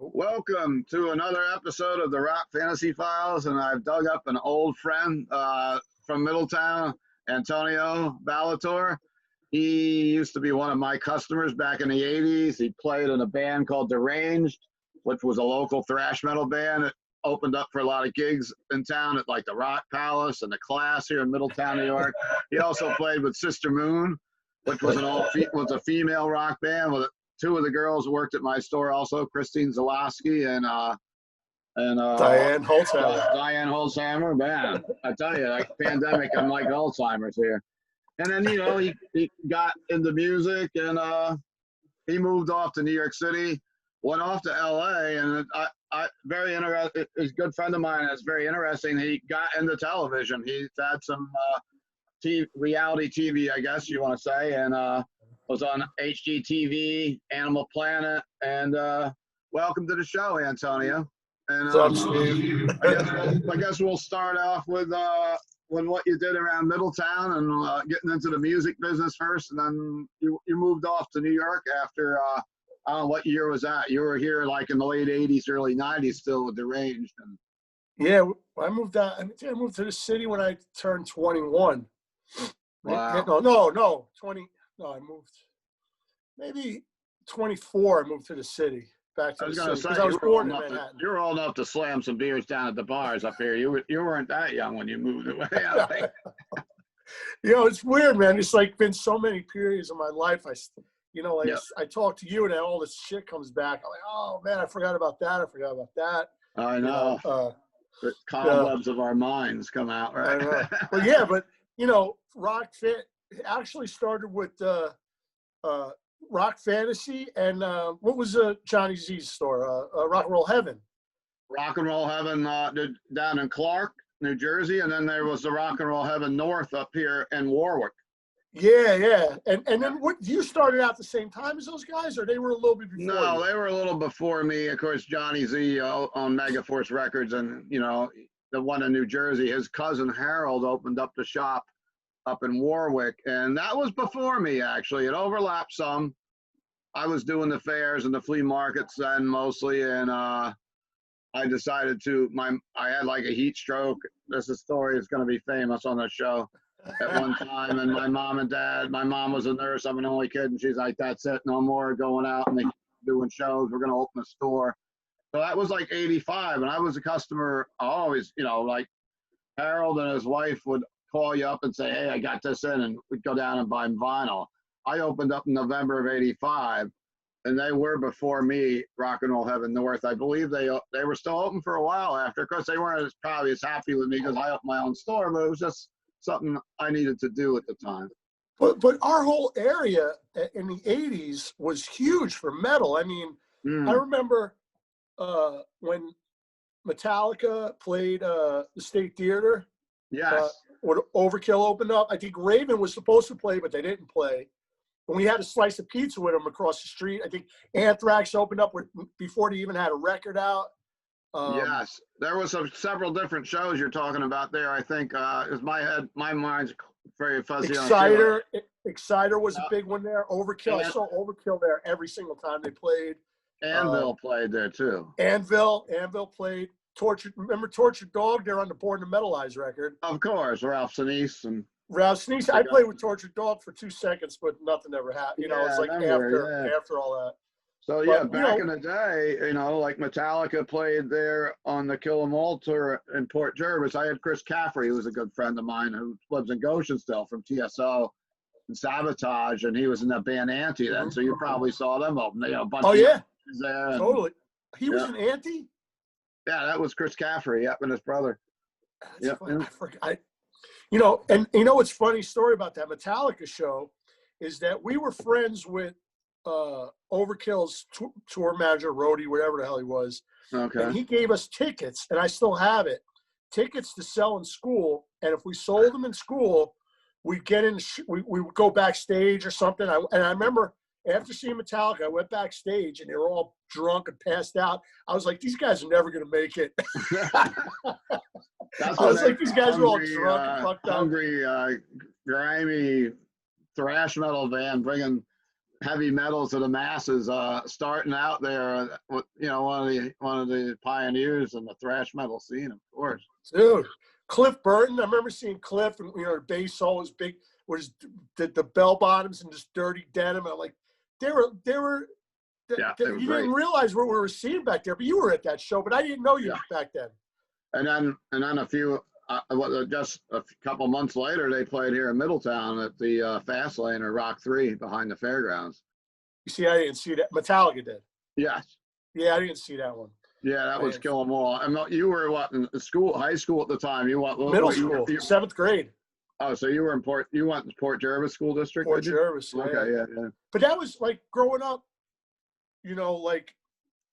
Welcome to another episode of the Rock Fantasy Files, and I've dug up an old friend from Middletown, Antonio Ballatore. He used to be one of my customers back in the 80s. He played in a band called Derranged, which was a local thrash metal band. It opened up for a lot of gigs in town at like the Rock Palace and the Class here in Middletown, New York. He also played with Sister Moon, which was was a female rock band with two of the girls worked at my store also, Christine Zalowski and Diane Holzhammer. Diane Holzhammer, man. I tell you, like pandemic, I'm like Alzheimer's here. And then, he got into music and he moved off to New York City, went off to LA, and I very interesting. He's a good friend of mine. It's very interesting. He got into television. He's had some reality TV, I guess you want to say, and was on HGTV, Animal Planet, and welcome to the show, Antonio. And I guess we'll start off with what you did around Middletown and getting into the music business first, and then you moved off to New York after I don't know what year was that? You were here like in the late '80s, early '90s, still with Derranged. And yeah, I moved out. I moved to the city when I turned 21. Wow. No, 20. No, I moved maybe 24. I moved to the city, back to the city, because I was born in Manhattan. You were old enough to slam some beers down at the bars up here. You weren't that young when you moved away. I think. It's weird, man. It's like been so many periods of my life. I talk to you and then all this shit comes back. I'm like, oh man, I forgot about that. I know. The cobwebs of our minds come out, right? I know. Well, yeah, but Rock Fit actually started with Rock Fantasy and what was Johnny Z's store? Rock and Roll Heaven. Rock and Roll Heaven down in Clark, New Jersey, and then there was the Rock and Roll Heaven North up here in Warwick. Yeah. And then you started out the same time as those guys, or they were a little bit before? No, you? They were a little before me. Of course, Johnny Z on Megaforce Records, and the one in New Jersey. His cousin Harold opened up the shop up in Warwick, and that was before me. Actually, it overlapped some. I was doing the fairs and the flea markets then mostly, and I decided I had like a heat stroke. This story is going to be famous on the show. At one time, and my mom and dad, my mom was a nurse, I'm an only kid, and she's like, that's it, no more going out and doing shows, we're going to open a store. So that was like 85, and I was a customer always, like Harold and his wife would call you up and say, hey, I got this in, and we'd go down and buy vinyl. I opened up in November of 85, and they were before me, Rock and Roll Heaven North. I believe they were still open for a while after. Of course, they weren't probably as happy with me because I opened my own store, but it was just something I needed to do at the time. But our whole area in the 80s was huge for metal. I mean, I remember when Metallica played the State Theater. Yes. When Overkill opened up. I think Raven was supposed to play, but they didn't play. And we had a slice of pizza with them across the street. I think Anthrax opened up before they even had a record out. Yes, there was several different shows you're talking about there. I think is my mind's very fuzzy. Exciter was a big one there. Overkill, I saw Overkill there every single time they played. Anvil played there too. Anvil played. Remember Tortured Dog? They're on the Born to Metalize record. Of course, Ralph Sinise and Ralph Sinise. I played with Tortured Dog for 2 seconds, but nothing ever happened. It's like after all that. So yeah, back in the day, like Metallica played there on the Kill 'Em All tour in Port Jervis. I had Chris Caffrey, who was a good friend of mine who lives in Goshen still, from TSO and Sabotage, and he was in that band Anti then. So you probably saw them open. A bunch of there. Totally. He was an Anti? Yeah, that was Chris Caffrey, and his brother. Yeah. I forgot. What's funny story about that Metallica show is that we were friends with Overkill's tour manager, Rhodey, whatever the hell he was. Okay. And he gave us tickets, and I still have it. Tickets to sell in school, and if we sold them in school, we'd get in. We would go backstage or something. And I remember after seeing Metallica, I went backstage, and they were all drunk and passed out. I was like, these guys are never going to make it. I was like, these guys are all drunk and fucked up. Hungry, grimy thrash metal band bringing heavy metal to the masses, starting out there, you know, one of the pioneers in the thrash metal scene, of course. Dude, Cliff Burton. I remember seeing Cliff, and you know, the bass solo was big. Was the bell bottoms and just dirty denim. And I'm like, they were. Yeah, they were You great. didn't realize what we were seeing back there, but you were at that show. But I didn't know you back then. And then a few, just a couple months later, they played here in Middletown at the Fast Lane or Rock 3 behind the fairgrounds. You see, I didn't see that. Metallica did. Yes. Yeah, I didn't see that one. Yeah, that was Kill 'Em All. And you were what, in school, high school at the time? Middle school, 7th grade. Oh, so you were in you went to Port Jervis School District? Port Jervis, yeah. Okay, yeah. But that was like growing up, you know, like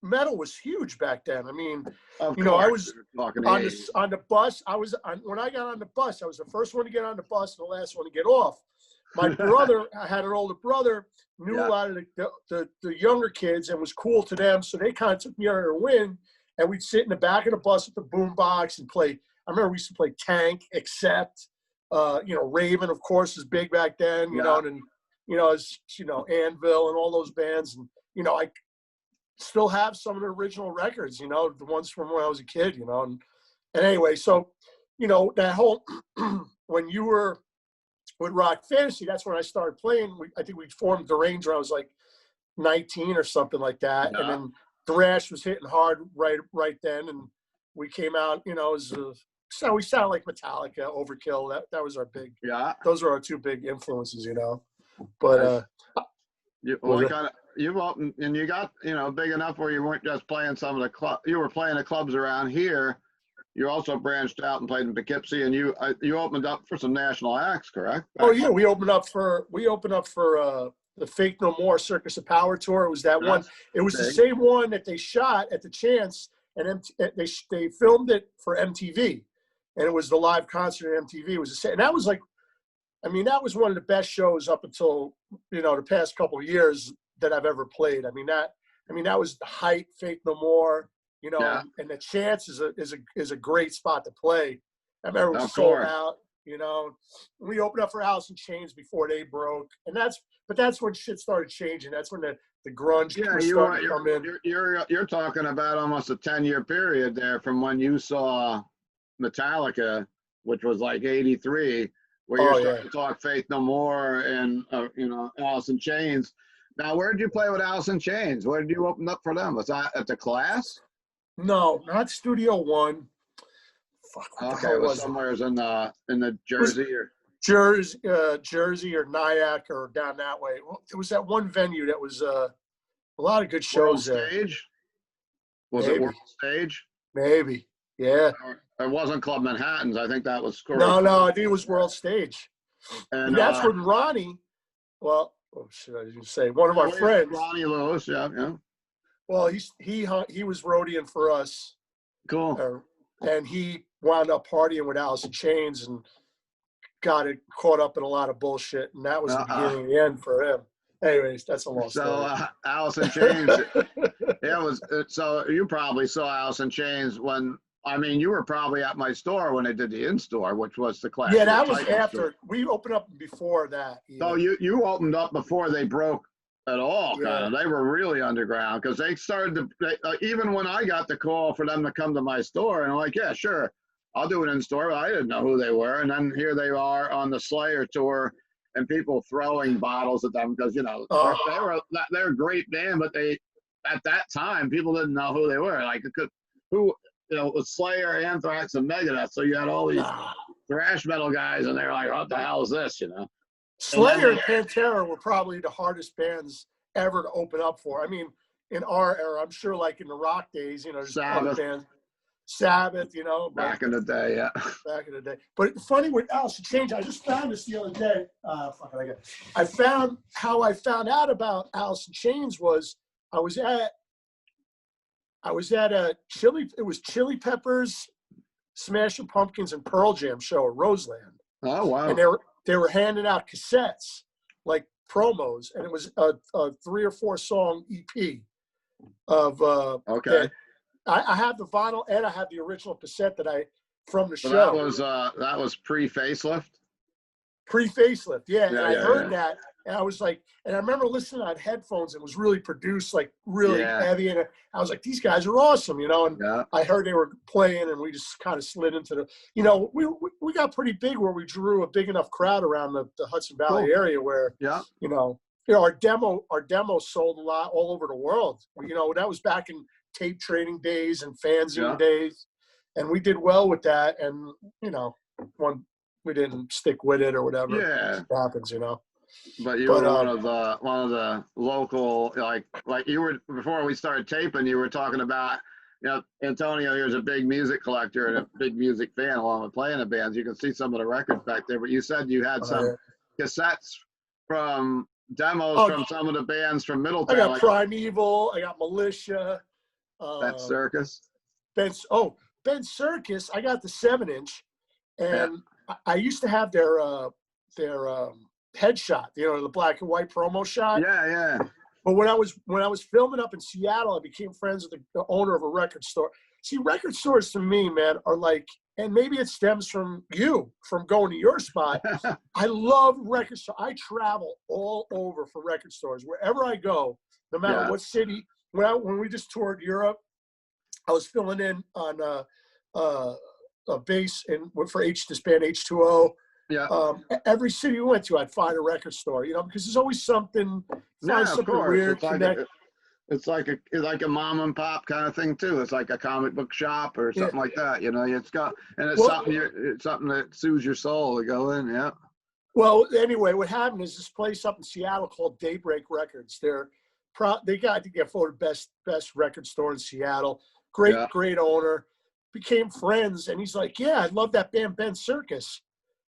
metal was huge back then. I mean, you know, I was on the bus. When I got on the bus, I was the first one to get on the bus and the last one to get off. My brother, I had an older brother, knew a lot of the younger kids and was cool to them. So they kind of took me under their wing, and we'd sit in the back of the bus with the boombox and play. I remember we used to play Tank, Accept, you know, Raven, of course, was big back then, you know, and, you know, as, you know, Anvil and all those bands. And, you know, I still have some of the original records, you know, the ones from when I was a kid, you know. And anyway, so, you know, that whole, when you were with Rock Fantasy, that's when I started playing. I think we formed Derranged when I was like 19 or something like that. Yeah. And then thrash was hitting hard right then. And we came out, you know, so we sound like Metallica, Overkill. That was our big, those are our two big influences, you know. But you got, you know, big enough where you weren't just playing some of the club. You were playing the clubs around here. You also branched out and played in Poughkeepsie, and you opened up for some national acts, correct? Oh yeah, we opened up for the Fake No More Circus of Power tour. It was that one. It was the same one that they shot at the Chance, and they filmed it for MTV, and it was the live concert at MTV. It was the same, and that was like, I mean, that was one of the best shows up until, you know, the past couple of years that I've ever played. I mean that was the height. Fake No More. You know, and the Chance is a great spot to play. I remember we sold out. You know, we opened up for Alice in Chains before they broke, and that's when shit started changing. That's when the grunge started to come in. You're talking about almost a 10-year period there from when you saw Metallica, which was like '83, where you're starting to talk Faith No More and you know, Alice in Chains. Now, where did you play with Alice in Chains? Where did you open up for them? Was that at the Class? No, not Studio One. Fuck. Okay, it was somewhere in the Jersey or Jersey or Nyack or down that way. Well, there was that one venue that was a lot of good shows there. Stage? Was it World Stage? Maybe. Yeah. It wasn't Club Manhattan's. I think that was. No, I think it was World Stage. And that's when Ronnie. Well, should I even say one of our friends? Ronnie Lewis. Yeah. Well, he was roadieing for us. Cool. And he wound up partying with Alice in Chains and got it caught up in a lot of bullshit. And that was the beginning and the end for him. Anyways, that's a long story. So Alice in Chains, so you probably saw Alice in Chains when, I mean, you were probably at my store when they did the in-store, which was the Class. Yeah, that was after. Store. We opened up before that. So you opened up before they broke at all, kind of. They were really underground because they started to, even when I got the call for them to come to my store, and I'm like, yeah, sure, I'll do it in store. But I didn't know who they were. And then here they are on the Slayer tour and people throwing bottles at them because, you know, they're a great band, but at that time, people didn't know who they were. Like, who, you know, it was Slayer, Anthrax, and Megadeth. So you had all these thrash metal guys, and they're like, what the hell is this, you know? Slayer and Pantera were probably the hardest bands ever to open up for. I mean, in our era, I'm sure, like in the rock days, you know, Sabbath, you know. Back in the day, yeah. Back in the day. But funny with Alice in Chains, I just found this the other day. I found how I found out about Alice in Chains was I was at a Chili Peppers, Smashing Pumpkins, and Pearl Jam show at Roseland. Oh wow! And they were handing out cassettes, like promos, and it was a 3 or 4 song EP of okay. I have the vinyl and I have the original cassette from the show. That was pre-facelift. Pre-facelift, yeah. And I heard that, And I was like, and I remember listening on headphones. It was really produced, like really heavy. And I was like, these guys are awesome, you know. And I heard they were playing, and we just kind of slid into the, you know, we got pretty big where we drew a big enough crowd around the Hudson Valley area where, you know, our demo sold a lot all over the world. You know, that was back in tape trading days and fanzine days, and we did well with that. And you know, we didn't stick with it or whatever. It happens, you know. But you were one of the local, like you were before we started taping. You were talking about, you know, Antonio here's a big music collector and a big music fan, along with playing the bands. You can see some of the records back there. But you said you had some cassettes from demos from some of the bands from Middletown. I got like Primeval. I got Militia. Ben Circus. Ben Circus. I got the 7-inch, and I used to have their headshot, you know, the black and white promo shot. But when I was filming up in Seattle, I became friends with the owner of a record store. See, record stores to me, man, are like, and maybe it stems from going to your spot. I love record stores. I travel all over for record stores. Wherever I go, no matter what city. When we just toured Europe, I was filling in on a bass for this band H2O. Every city we went to, I'd find a record store, you know, because there's always something, something weird. It's like a mom and pop kind of thing too. It's like a comic book shop or something like that. You know, it's something that soothes your soul to go in. Yeah. Well, anyway, what happened is this place up in Seattle called Daybreak Records. They got to get voted best record store in Seattle. Great owner. Became friends, and he's like, "Yeah, I love that band, Ben Circus."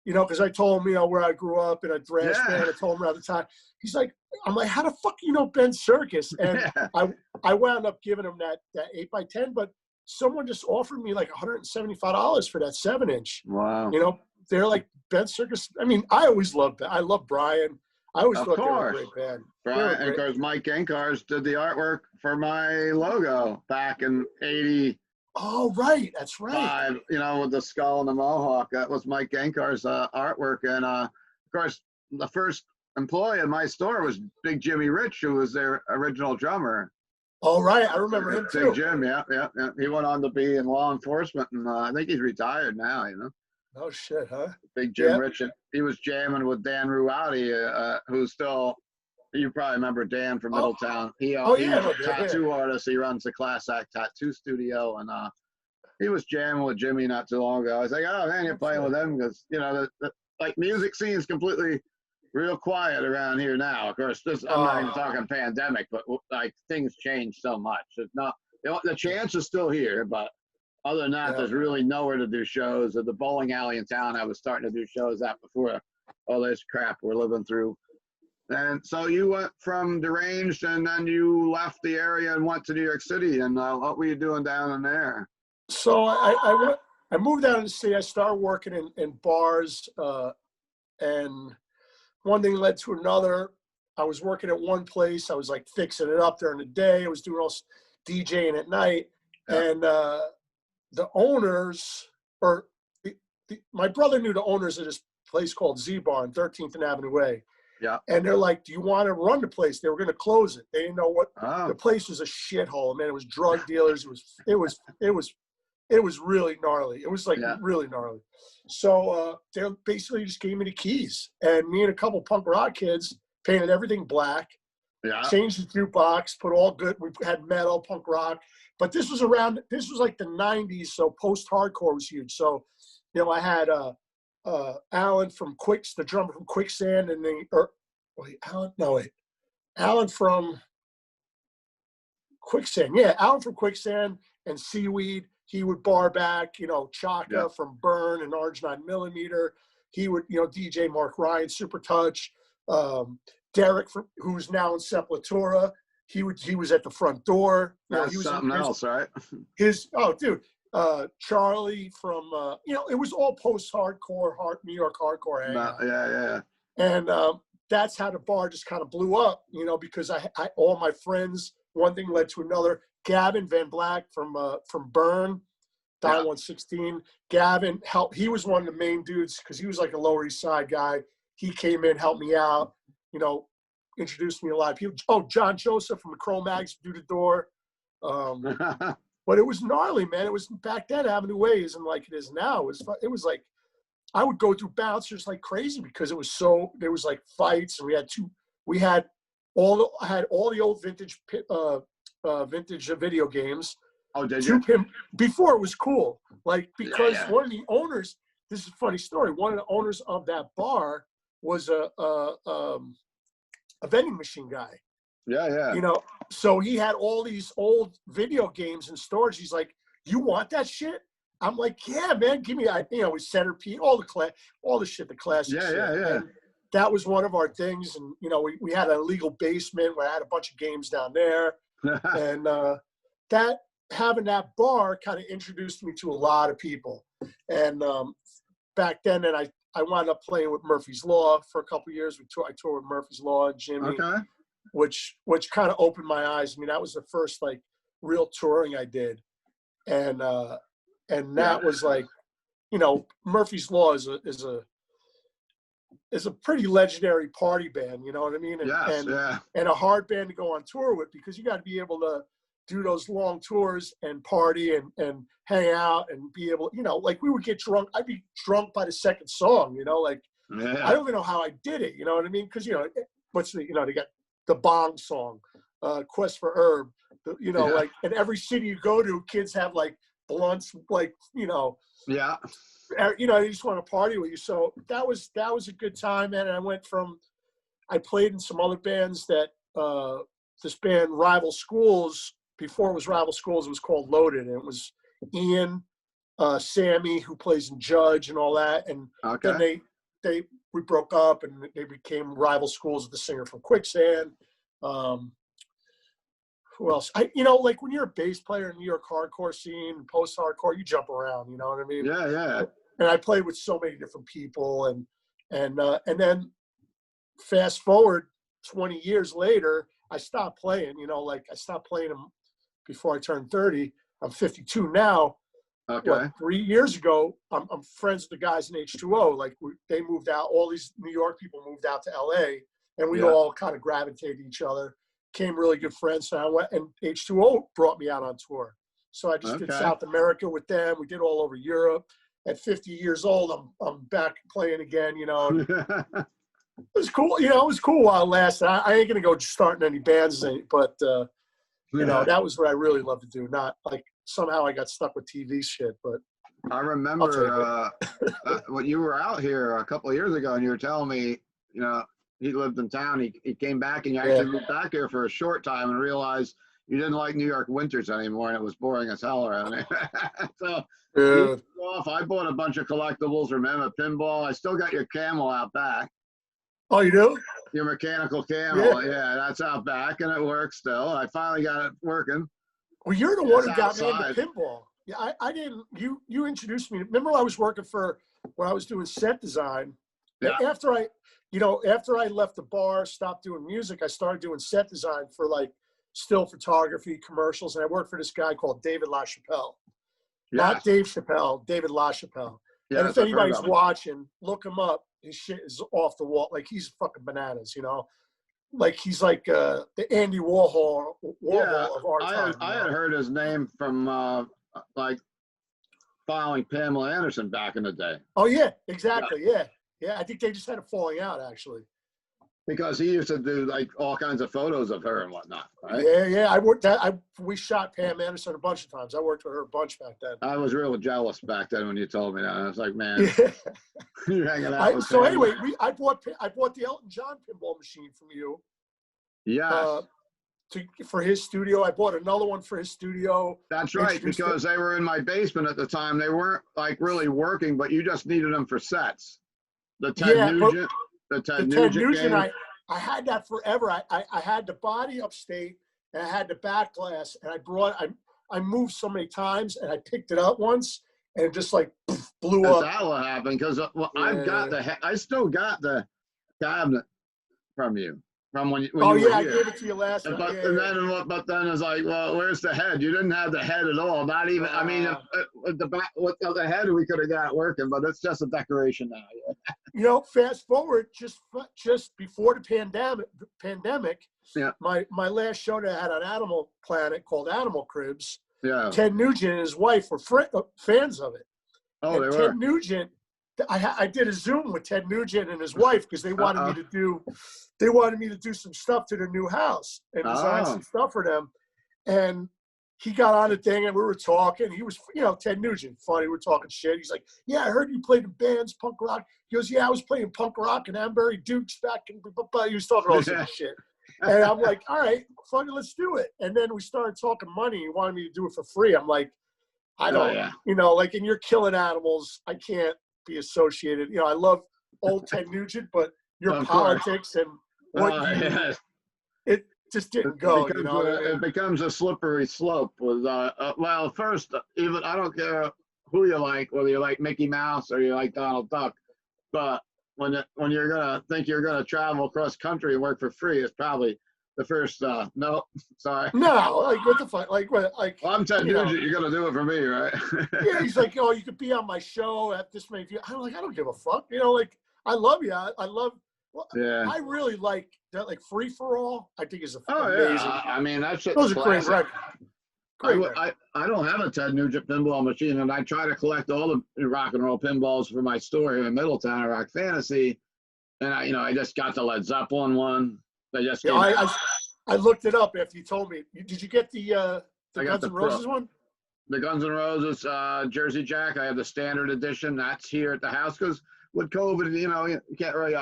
You know, because I told him, you know, where I grew up in a thrash band. I told him around the time. He's like, I'm like, how the fuck you know Ben Circus? And I wound up giving him that 8x10, but someone just offered me like $175 for that 7-inch. Wow. You know, they're like Ben Circus. I mean, I always loved that. I love Brian. I always thought they were a great band. Brian, and of course, Mike Enkars did the artwork for my logo back in '80. Oh, right. That's right. You know, with the skull and the mohawk. That was Mike Enkars' artwork. And, of course, the first employee in my store was Big Jimmy Rich, who was their original drummer. Oh, right. I remember him, too. Big Jim, yeah. He went on to be in law enforcement, and I think he's retired now, you know. Oh, shit, huh? Big Jim Rich. And he was jamming with Dan Ruati, who's still... You probably remember Dan from Middletown. He's a tattoo artist. He runs the Class Act Tattoo Studio, and he was jamming with Jimmy not too long ago. I was like, oh man, you're playing with him, because you know, like music scene's completely real quiet around here now. Of course, I'm not even talking pandemic, but like things change so much. It's not, you know, the chance is still here, but other than that, there's really nowhere to do shows. At the bowling alley in town, I was starting to do shows at before all this crap we're living through. And so you went from Derranged, and then you left the area and went to New York City. And what were you doing down in there? So I moved out of the city. I started working in bars, and one thing led to another. I was working at one place. I was like fixing it up during the day. I was doing all DJing at night, and the owners, my brother knew the owners of this place called Z Bar on 13th and Avenue A. Yeah. And they're like, do you want to run the place? They were going to close it. They didn't know what the place was. A shithole, man. It was drug dealers. It was really gnarly. It was like really gnarly. So they basically just gave me the keys, and me and a couple punk rock kids painted everything black. Yeah. Changed the jukebox, put all good. We had metal, punk rock, but this was like the 90s. So post-hardcore was huge. So, you know, I had Alan from the drummer from Quicksand, and Alan from Quicksand. Yeah, Alan from Quicksand and Seaweed. He would bar back, you know, Chaka from Burn and Orange 9mm. He would, you know, DJ Mark Ryan, Super Touch. Derek, who's now in Sepultura. He was at the front door. That's something else, right? Charlie from, you know, it was all post-hardcore, New York hardcore. Yeah. And that's how the bar just kind of blew up, you know, because I all my friends, one thing led to another. Gavin Van Black from Burn, Die 116. Gavin he was one of the main dudes because he was like a Lower East Side guy. He came in, helped me out. You know, introduced me to a lot of people. Oh, John Joseph from the Crow Mags do the door. But it was gnarly, man. It was back then Avenue Way isn't like it is now. It was like I would go through bouncers like crazy because it was so there was like fights, and I had all the old vintage video games. Oh, did you? Before it was cool, like because one of the owners. This is a funny story. One of the owners of that bar was a vending machine guy. Yeah. You know, so he had all these old video games in storage. He's like, "You want that shit?" I'm like, "Yeah, man, give me." We Centipede, all the shit, the classic shit. Yeah. And that was one of our things, and we had an illegal basement where I had a bunch of games down there, and having that bar kind of introduced me to a lot of people, and back then, and I wound up playing with Murphy's Law for a couple of years. I toured with Murphy's Law and Jimmy. Okay. Which kind of opened my eyes. I mean, that was the first like real touring I did, and that was like, Murphy's Law is a pretty legendary party band. You know what I mean? And a hard band to go on tour with because you got to be able to do those long tours and party and hang out and be able, like we would get drunk. I'd be drunk by the second song. I don't even know how I did it. You know what I mean? Because they got the Bong song, Quest for Herb, like in every city you go to, kids have like blunts, like, Yeah. They just want to party with you. So that was a good time, man. And I played in some other bands that, this band Rival Schools, before it was Rival Schools, it was called Loaded. And it was Ian, Sammy, who plays in Judge and all that. And then we broke up and they became Rival Schools with the singer from Quicksand. Who else? Like when you're a bass player in New York hardcore scene, post-hardcore, you jump around, you know what I mean? Yeah. And I played with so many different people, and then fast forward 20 years later, I stopped playing, I stopped playing them before I turned 30. I'm 52 now. Okay. 3 years ago, I'm friends with the guys in H2O. Like they moved out. All these New York people moved out to LA, and we all kind of gravitated each other. Became really good friends. So I went, and H2O brought me out on tour. So I just did South America with them. We did all over Europe. At 50 years old, I'm back playing again. It was cool. It was cool while it lasted. I ain't gonna go starting any bands, but that was what I really love to do. Not like somehow I got stuck with TV shit, but I remember when you were out here a couple of years ago, and you were telling me, he lived in town. He came back, and you actually moved back here for a short time, and realized you didn't like New York winters anymore, and it was boring as hell around here. So I bought a bunch of collectibles. Remember Pinball? I still got your camel out back. Oh, you do? Your mechanical camel, yeah, that's out back, and it works still. I finally got it working. Well, you're the one who got me into pinball. Yeah, I didn't. You introduced me. Remember, I was working when I was doing set design. Yeah. After I left the bar, stopped doing music, I started doing set design for like still photography, commercials, and I worked for this guy called David LaChapelle. Yeah. Not Dave Chappelle, David LaChapelle. Yeah, and if anybody's watching, look him up. His shit is off the wall. Like he's fucking bananas, Like he's like the Andy Warhol of our time. I had heard his name from like following Pamela Anderson back in the day. Oh yeah, exactly. Yeah. I think they just had a falling out actually. Because he used to do like all kinds of photos of her and whatnot, right? Yeah. We shot Pam Anderson a bunch of times. I worked with her a bunch back then. I was real jealous back then when you told me that. I was like, man, you're hanging out. So anyway, I bought the Elton John pinball machine from you. Yeah. For his studio. I bought another one for his studio. That's right, because they were in my basement at the time. They weren't like really working, but you just needed them for sets. The Ted Nugent. The Ted Nugent, I had that forever. I had the body upstate and I had the back glass, and I moved so many times, and I picked it up once and it just like blew up. That will happen because I still got the cabinet from you when you were here. I gave it to you last time. But then it's like, well, where's the head? You didn't have the head at all. Not even. I mean, the head we could have got it working, but it's just a decoration now. fast forward just before the pandemic, Yeah. my last show that I had on Animal Planet called Animal Cribs, Yeah. Ted Nugent and his wife were fans of it. Oh, and they Ted were. Nugent, I did a Zoom with Ted Nugent and his wife because they wanted me to do some stuff to their new house and design some stuff for them. And he got on the thing and we were talking. He was, Ted Nugent, funny. We're talking shit. He's like, yeah, I heard you played in bands, punk rock. He goes, yeah, I was playing punk rock and Amberry Dukes back in, he was talking all this shit. And I'm like, all right, fucking let's do it. And then we started talking money. He wanted me to do it for free. I'm like, I don't, like, and you're killing animals. I can't be associated. I love old Ted Nugent, but your politics and what it just didn't go. It becomes a slippery slope. With well, first, even I don't care who you like, whether you like Mickey Mouse or you like Donald Duck, but when you're gonna think you're gonna travel across country and work for free, it's probably the first. No, sorry. No, like what the fuck? Like what? Like well, I'm Ted Nugent. You're gonna do it for me, right? Yeah, he's like, oh, you could be on my show at this many views. I'm like, I don't give a fuck. Like I love you. I love. Well, yeah. I really like that. Like Free for All, I think is amazing. Yeah. I mean, that shit. Those are great records. I don't have a Ted Nugent pinball machine, and I try to collect all the rock and roll pinballs for my store here in Middletown, Rock Fantasy. And I just got the Led Zeppelin one. They just I looked it up after you told me. Did you get the Guns N' Roses one? The Guns N' Roses Jersey Jack. I have the standard edition. That's here at the house because with COVID, you can't really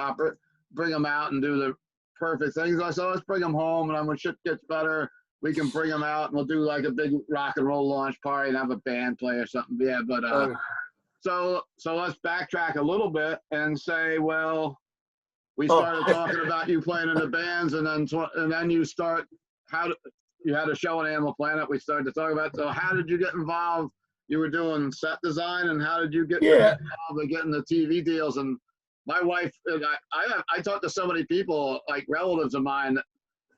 bring them out and do the perfect things. I said, let's bring them home, and when shit gets better, we can bring them out, and we'll do like a big rock and roll launch party and have a band play or something. Yeah, but so let's backtrack a little bit and say, well, we started talking about you playing in the bands, and then you had a show on Animal Planet. We started to talk about. So how did you get involved? You were doing set design, and how did you get involved in getting the TV deals? And my wife, I talked to so many people, like relatives of mine.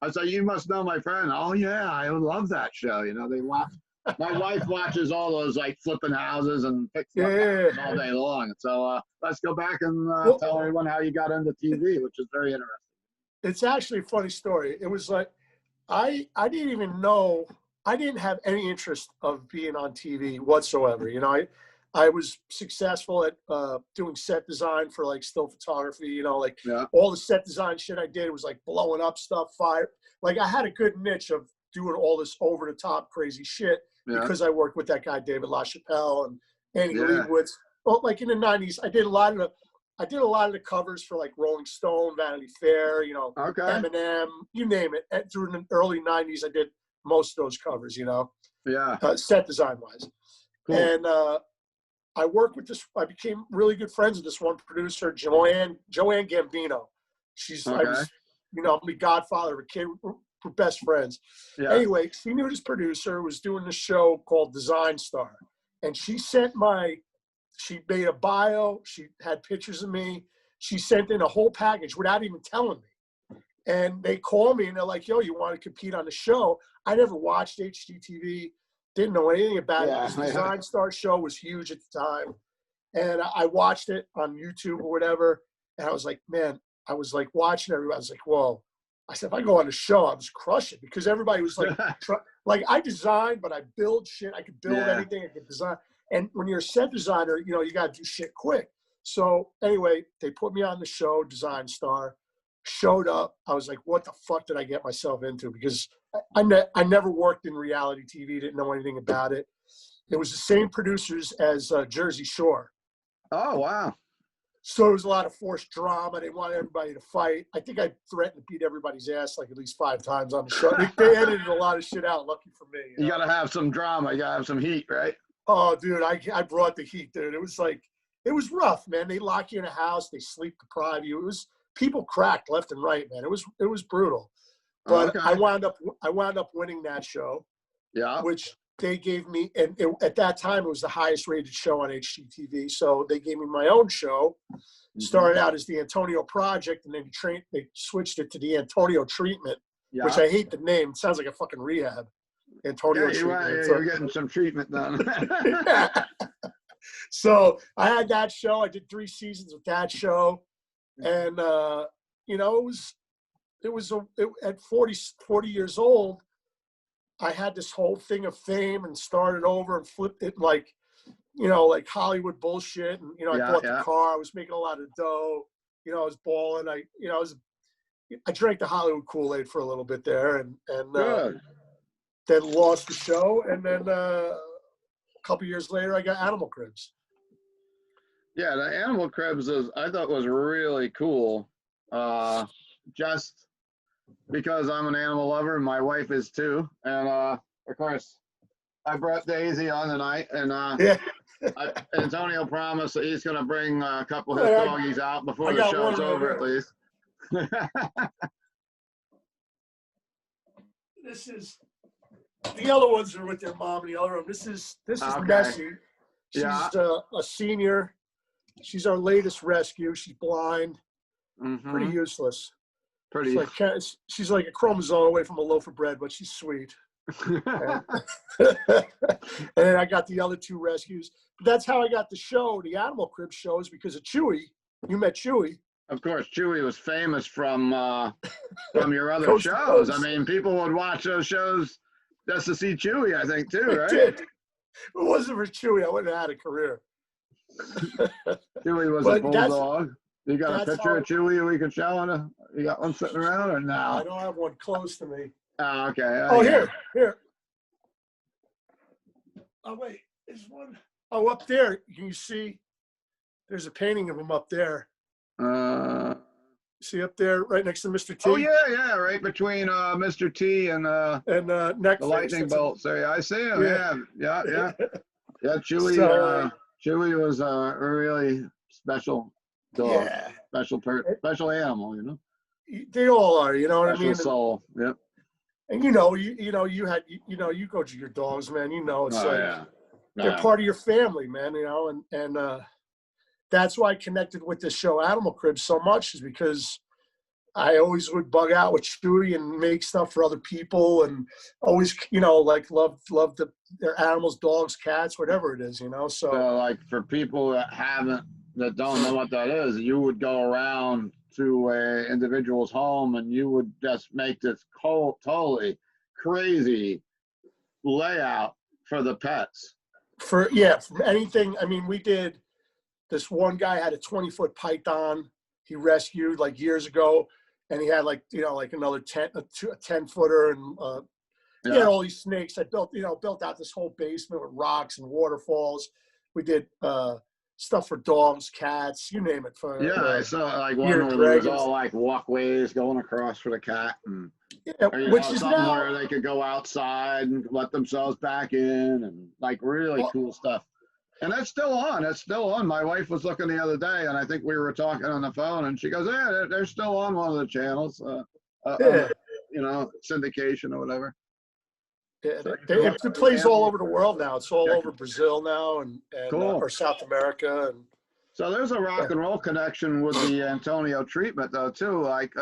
I said, you must know my friend. Oh yeah, I love that show. They watch. My wife watches all those like flipping houses and fixing houses all day long. So let's go back and tell everyone how you got into TV, which is very interesting. It's actually a funny story. It was like I didn't even know. I didn't have any interest of being on TV whatsoever. I was successful at doing set design for like still photography. All the set design shit I did was like blowing up stuff, fire. Like I had a good niche of doing all this over the top crazy shit because I worked with that guy David LaChapelle and Andy Leibovitz. Well, like in the '90s, I did a lot of the covers for like Rolling Stone, Vanity Fair, Eminem, you name it. And through the early '90s, I did most of those covers. Set design wise, cool. And I worked with this. I became really good friends with this one producer, Joanne Gambino. I was, I'm the godfather of a kid. We're best friends. Yeah. Anyway, she knew this producer was doing this show called Design Star, and she made a bio. She had pictures of me. She sent in a whole package without even telling me. And they call me and they're like, yo, you want to compete on the show? I never watched HGTV. Didn't know anything about it. This Design Star show was huge at the time. And I watched it on YouTube or whatever. And I was like, man, I was like watching everybody. I was like, whoa. I said, if I go on the show, I was crushing because everybody was like, like I design, but I build shit. I could build anything. I could design. And when you're a set designer, you got to do shit quick. So anyway, they put me on the show, Design Star, showed up. I was like, what the fuck did I get myself into? Because I never worked in reality TV, didn't know anything about it. It was the same producers as Jersey Shore. Oh, wow. So there was a lot of forced drama. They wanted everybody to fight. I think I threatened to beat everybody's ass like at least 5 times on the show. They edited a lot of shit out, lucky for me. You got to have some drama. You got to have some heat, right? Oh, dude, I brought the heat, dude. It was rough, man. They lock you in a house. They sleep deprive you. People cracked left and right, man. It was brutal. But I wound up winning that show. Yeah. Which they gave me, and at that time it was the highest rated show on HGTV. So they gave me my own show. Started out as the Antonio Project, and then they switched it to the Antonio Treatment, which I hate the name. It sounds like a fucking rehab. Antonio Treatment. You're getting some treatment done. So I had that show. I did 3 seasons with that show. And at 40 years old, I had this whole thing of fame and started over and flipped it like Hollywood bullshit. And, I bought the car. I was making a lot of dough. I was balling. I drank the Hollywood Kool-Aid for a little bit there and then lost the show. And then a couple years later, I got Animal Cribs. Yeah, the Animal Cribs I thought was really cool. Just because I'm an animal lover and my wife is too. And of course, I brought Daisy on tonight, and Antonio promised that he's going to bring a couple of his doggies out before the show's over, at least. This is the other ones are with their mom in the other room. This is Nessie. She's a senior. She's our latest rescue. She's blind. Mm-hmm. Pretty useless. She's like a chromosome away from a loaf of bread, but she's sweet. And then I got the other two rescues. But that's how I got the show, the Animal Crib shows, because of Chewy. You met Chewy. Of course, Chewy was famous from your other shows. I mean, people would watch those shows just to see Chewy, I think, too, right? If it wasn't for Chewy, I wouldn't have had a career. Chewy was a bulldog. You got a picture of Chewy we can show on you got one sitting around or no? I don't have one close to me. Oh, okay. Here. Oh, wait. There's one. Oh, up there. Can you see? There's a painting of him up there. See up there right next to Mr. T? Oh, yeah. Right between Mr. T and the lightning bolts. There, I see him. Yeah. Yeah, Chewy. Chewy was a really special dog, special animal. They all are. You know what I mean? Special soul. Yep. And you go to your dogs, man. It's they're part of your family, man. And that's why I connected with this show, Animal Cribs, so much, is because I always would bug out with Chewy and make stuff for other people, and always, love their animals, dogs, cats, whatever it is, So like for people that don't know what that is, you would go around to an individual's home and you would just make this totally crazy layout for the pets. For anything. I mean, we did. This one guy had a 20-foot python he rescued like years ago, and he had another 10-footer, and he had all these snakes. I built out this whole basement with rocks and waterfalls. We did stuff for dogs, cats, you name it. I saw like one where there was all like walkways going across for the cat, and which is now where they could go outside and let themselves back in, and like really cool stuff. And that's still on. It's still on. My wife was looking the other day, and I think we were talking on the phone, and she goes, "Yeah, they're still on one of the channels, syndication or whatever." Yeah, it plays all over the world now. It's all over Brazil now, and or South America. And so there's a rock and roll connection with the Antonio treatment, though, too. Like,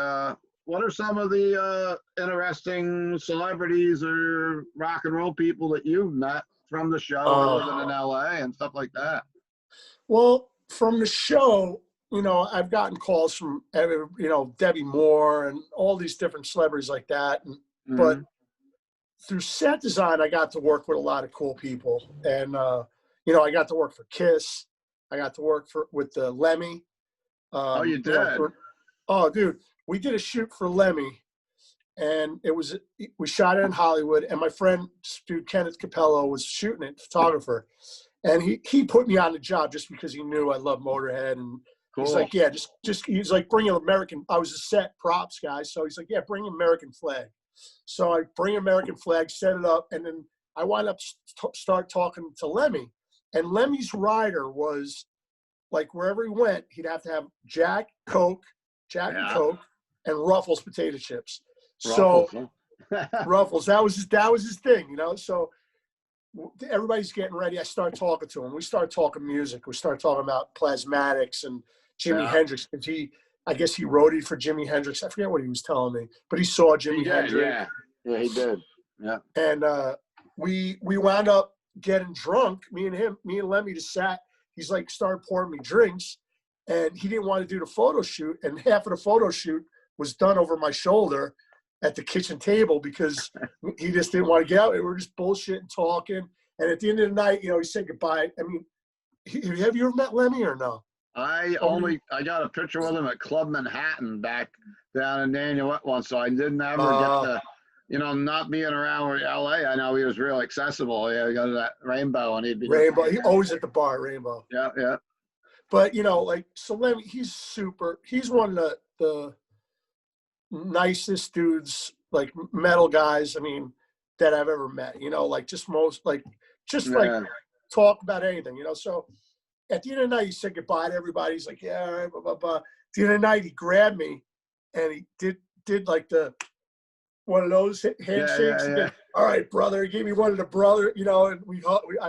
what are some of the interesting celebrities or rock and roll people that you've met from the show, living in LA and stuff like that? Well, from the show, I've gotten calls from, Debbie Moore and all these different celebrities like that. But through set design, I got to work with a lot of cool people. And, I got to work for Kiss. I got to work with Lemmy. You did? Dude, we did a shoot for Lemmy. And we shot it in Hollywood, and my friend, dude, Kenneth Capello, was shooting it, photographer. And he put me on the job just because he knew I love Motorhead. And he's like, yeah, he's like, bring an American. I was a set props guy. So he's like, yeah, bring American flag. So I bring American flag, set it up. And then I wind up start talking to Lemmy. And Lemmy's rider was like, wherever he went, he'd have to have Jack and Coke, and Ruffles potato chips. Ruffles, so Ruffles, that was his thing, So everybody's getting ready. I start talking to him. We start talking music. We start talking about Plasmatics and Jimi Hendrix. I guess he roadied for Jimi Hendrix. I forget what he was telling me, but he saw Jimi Hendrix. Yeah, he did. Yeah. And we wound up getting drunk. Me and Lemmy just sat. He's like started pouring me drinks, and he didn't want to do the photo shoot. And half of the photo shoot was done over my shoulder at the kitchen table because he just didn't want to get out. We were just bullshitting, talking. And at the end of the night, he said goodbye. I mean, have you ever met Lemmy or no? I got a picture with him at Club Manhattan back down in Nanuet once, so I didn't ever get to, not being around with LA. I know he was real accessible. Yeah, he got that Rainbow, and he'd be Rainbow. He always at the bar at Rainbow. Yeah, yeah. But so Lemmy, he's super. He's one of the nicest dudes, like metal guys. I mean, that I've ever met. Talk about anything. So at the end of the night, he said goodbye to everybody. He's like, yeah, all right, blah, blah, blah. At the end of the night, he grabbed me and he did like one of those handshakes. Yeah. All right, brother. He gave me one of the brother, and I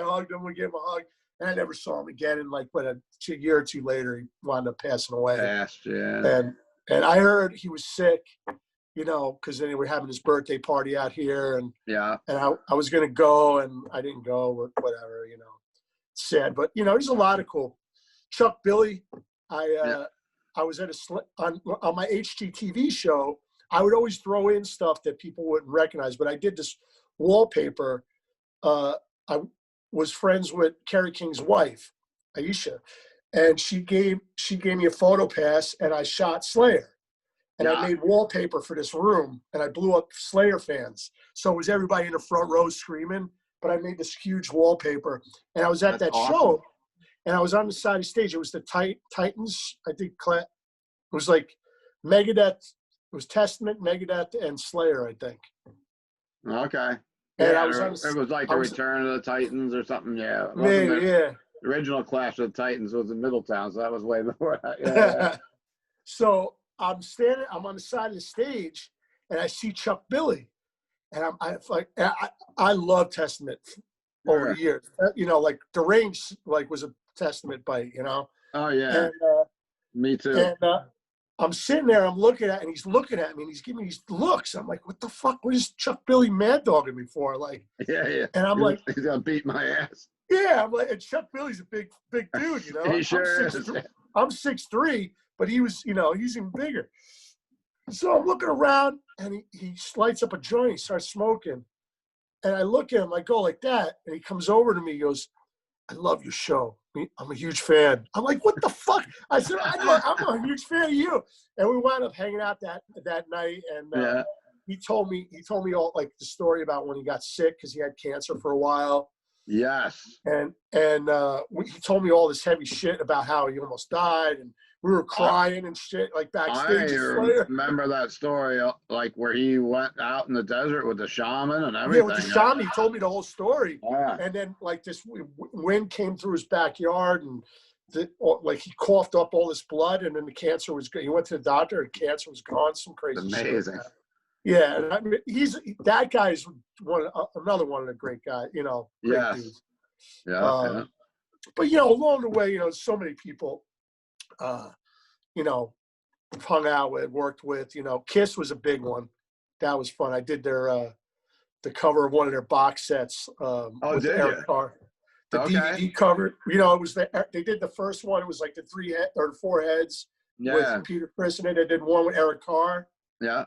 hugged him. We gave him a hug. And I never saw him again. And a year or two later, he wound up passing away. Yeah. And I heard he was sick, because then they were having his birthday party out here. And I was going to go, and I didn't go, whatever, sad. But, there's a lot of cool. Chuck Billy, I was at on my HGTV show. I would always throw in stuff that people wouldn't recognize. But I did this wallpaper. I was friends with Kerry King's wife, Aisha, and she gave me a photo pass, and I shot Slayer, and I made wallpaper for this room, and I blew up Slayer fans. So it was everybody in the front row screaming, but I made this huge wallpaper, and I was at that show, and I was on the side of the stage. It was the Titans, I think. It was like Megadeth. It was Testament, Megadeth, and Slayer, I think. Okay. And it was like the Return of the Titans or something. Yeah. Maybe, the original Clash of the Titans was in Middletown, so that was way before that. Yeah. So I'm on the side of the stage, and I see Chuck Billy, and I love Testament over the years. Like Derranged, was a Testament bite. Oh yeah. And, me too. And I'm sitting there, I'm looking at, and he's looking at me, and he's giving me these looks. I'm like, what the fuck? What is Chuck Billy mad dogging me for? Yeah. And I'm he's gonna beat my ass. Yeah, I'm like, and Chuck Billy's a big dude, He sure is. I'm 6'3", but he was, he's even bigger. So I'm looking around, and he lights up a joint, he starts smoking. And I look at him, I go like that, and he comes over to me, he goes, I love your show. I'm a huge fan. I'm like, what the fuck? I said, I'm a huge fan of you. And we wound up hanging out that night. And he told me all the story about when he got sick because he had cancer for a while. Yes. And he told me all this heavy shit about how he almost died, and we were crying and shit backstage. I remember that story, where he went out in the desert with the shaman and everything. Yeah, with the shaman, he told me the whole story. Yeah. And then this wind came through his backyard, and he coughed up all this blood, and then the cancer was good. He went to the doctor, and cancer was gone. Some crazy shit. Amazing. Yeah, and I mean, that guy's another one of the great guys. Great dudes. Yeah. But along the way, so many people. Hung out with, worked with, Kiss was a big one. That was fun. I did the cover of one of their box sets. With Eric Carr. The DVD cover, it was they did the first one. It was like the 3 or 4 heads with Peter Criss in it. I did one with Eric Carr. Yeah.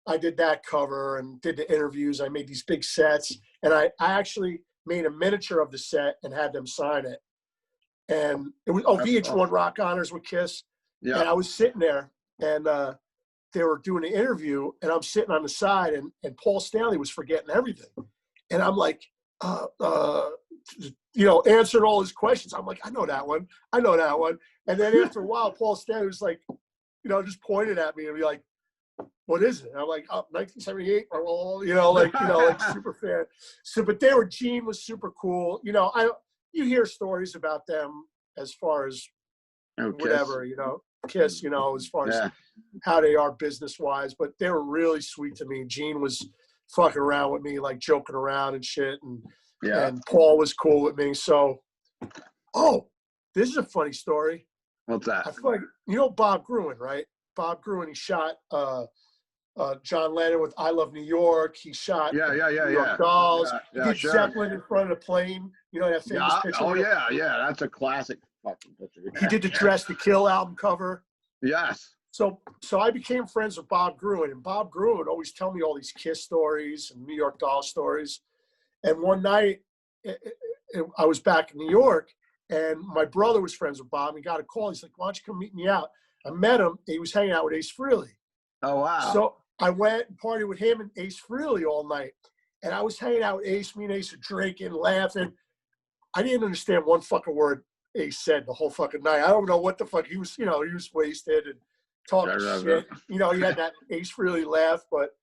I did that cover and did the interviews. I made these big sets, and I actually made a miniature of the set and had them sign it. And it was VH1 Rock Honors with Kiss. Yeah. And I was sitting there, and they were doing an interview, and I'm sitting on the side, and Paul Stanley was forgetting everything. And I'm like, answering all his questions. I'm like, I know that one. And then after a while, Paul Stanley was like, just pointed at me and be like, what is it? And I'm like, 1978, super fan. So, but Gene was super cool. You hear stories about them as far as whatever, Kiss, as far as how they are business-wise, but they were really sweet to me. Gene was fucking around with me, joking around and shit, and Paul was cool with me. So, this is a funny story. What's that? I feel like, Bob Gruen, right? Bob Gruen, he shot John Lennon with I Love New York. He shot New York Dolls. He did Zeppelin in front of the plane. That famous picture. Oh, yeah. That's a classic fucking picture. He did the Dress to Kill album cover. Yes. So I became friends with Bob Gruen, and Bob Gruen would always tell me all these Kiss stories and New York Doll stories. And one night, I was back in New York, and my brother was friends with Bob. He got a call. He's like, "Why don't you come meet me out?" I met him. He was hanging out with Ace Frehley. Oh, wow. So I went and partied with him and Ace Frehley all night. And I was hanging out with Ace. Me and Ace were drinking, laughing. I didn't understand one fucking word Ace said the whole fucking night. I don't know what the fuck. He was, he was wasted and talking shit. He had that Ace Frehley laugh. But,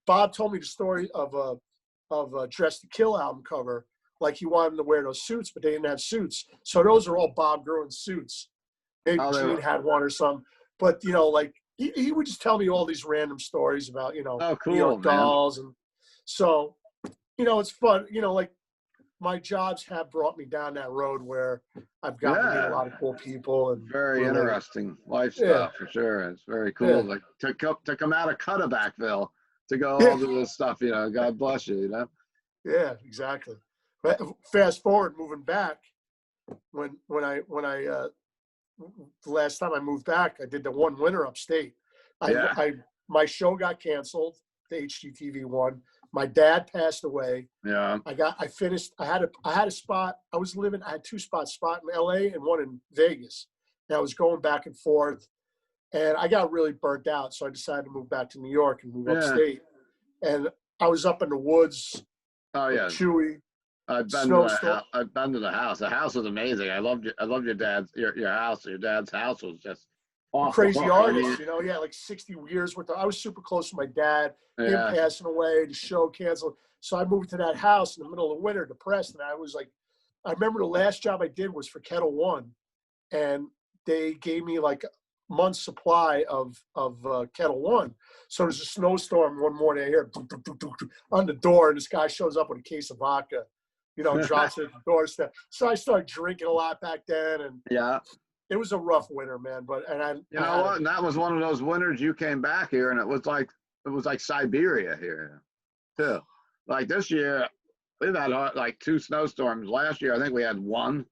Bob told me the story of a Dress to Kill album cover. Like he wanted them to wear those suits, but they didn't have suits. So those are all Bob Gruen suits. Maybe Gene had one or something. But, like he would just tell me all these random stories about, cool, New York Dolls. And so, it's fun. Like my jobs have brought me down that road where I've gotten to meet a lot of cool people. And very interesting lifestyle for sure. It's very cool. Like to come out of Cutterbackville to go all do this stuff, God bless you, Yeah, exactly. But fast forward, moving back, when I the last time I moved back, I did the one winter upstate. My show got canceled, the HGTV one. My dad passed away. Yeah. I finished. I had a spot. I had two spots, spot in LA and one in Vegas. And I was going back and forth, and I got really burnt out. So I decided to move back to New York and move upstate. And I was up in the woods. Oh yeah. Chewy. I've been to the house. The house was amazing. I loved your dad's your house. Your dad's house was just awesome. Crazy artist, like 60 years worth. I was super close to my dad. Him passing away, the show canceled. So I moved to that house in the middle of winter, depressed, and I was like, I remember the last job I did was for Kettle One, and they gave me like a month's supply of Kettle One. So there's a snowstorm one morning. I hear on the door, and this guy shows up with a case of vodka. Drops it at the doorstep. So I started drinking a lot back then, and it was a rough winter, man. But and that was one of those winters you came back here, and it was like Siberia here, too. Like this year, we've had like 2 snowstorms. Last year, I think we had 1.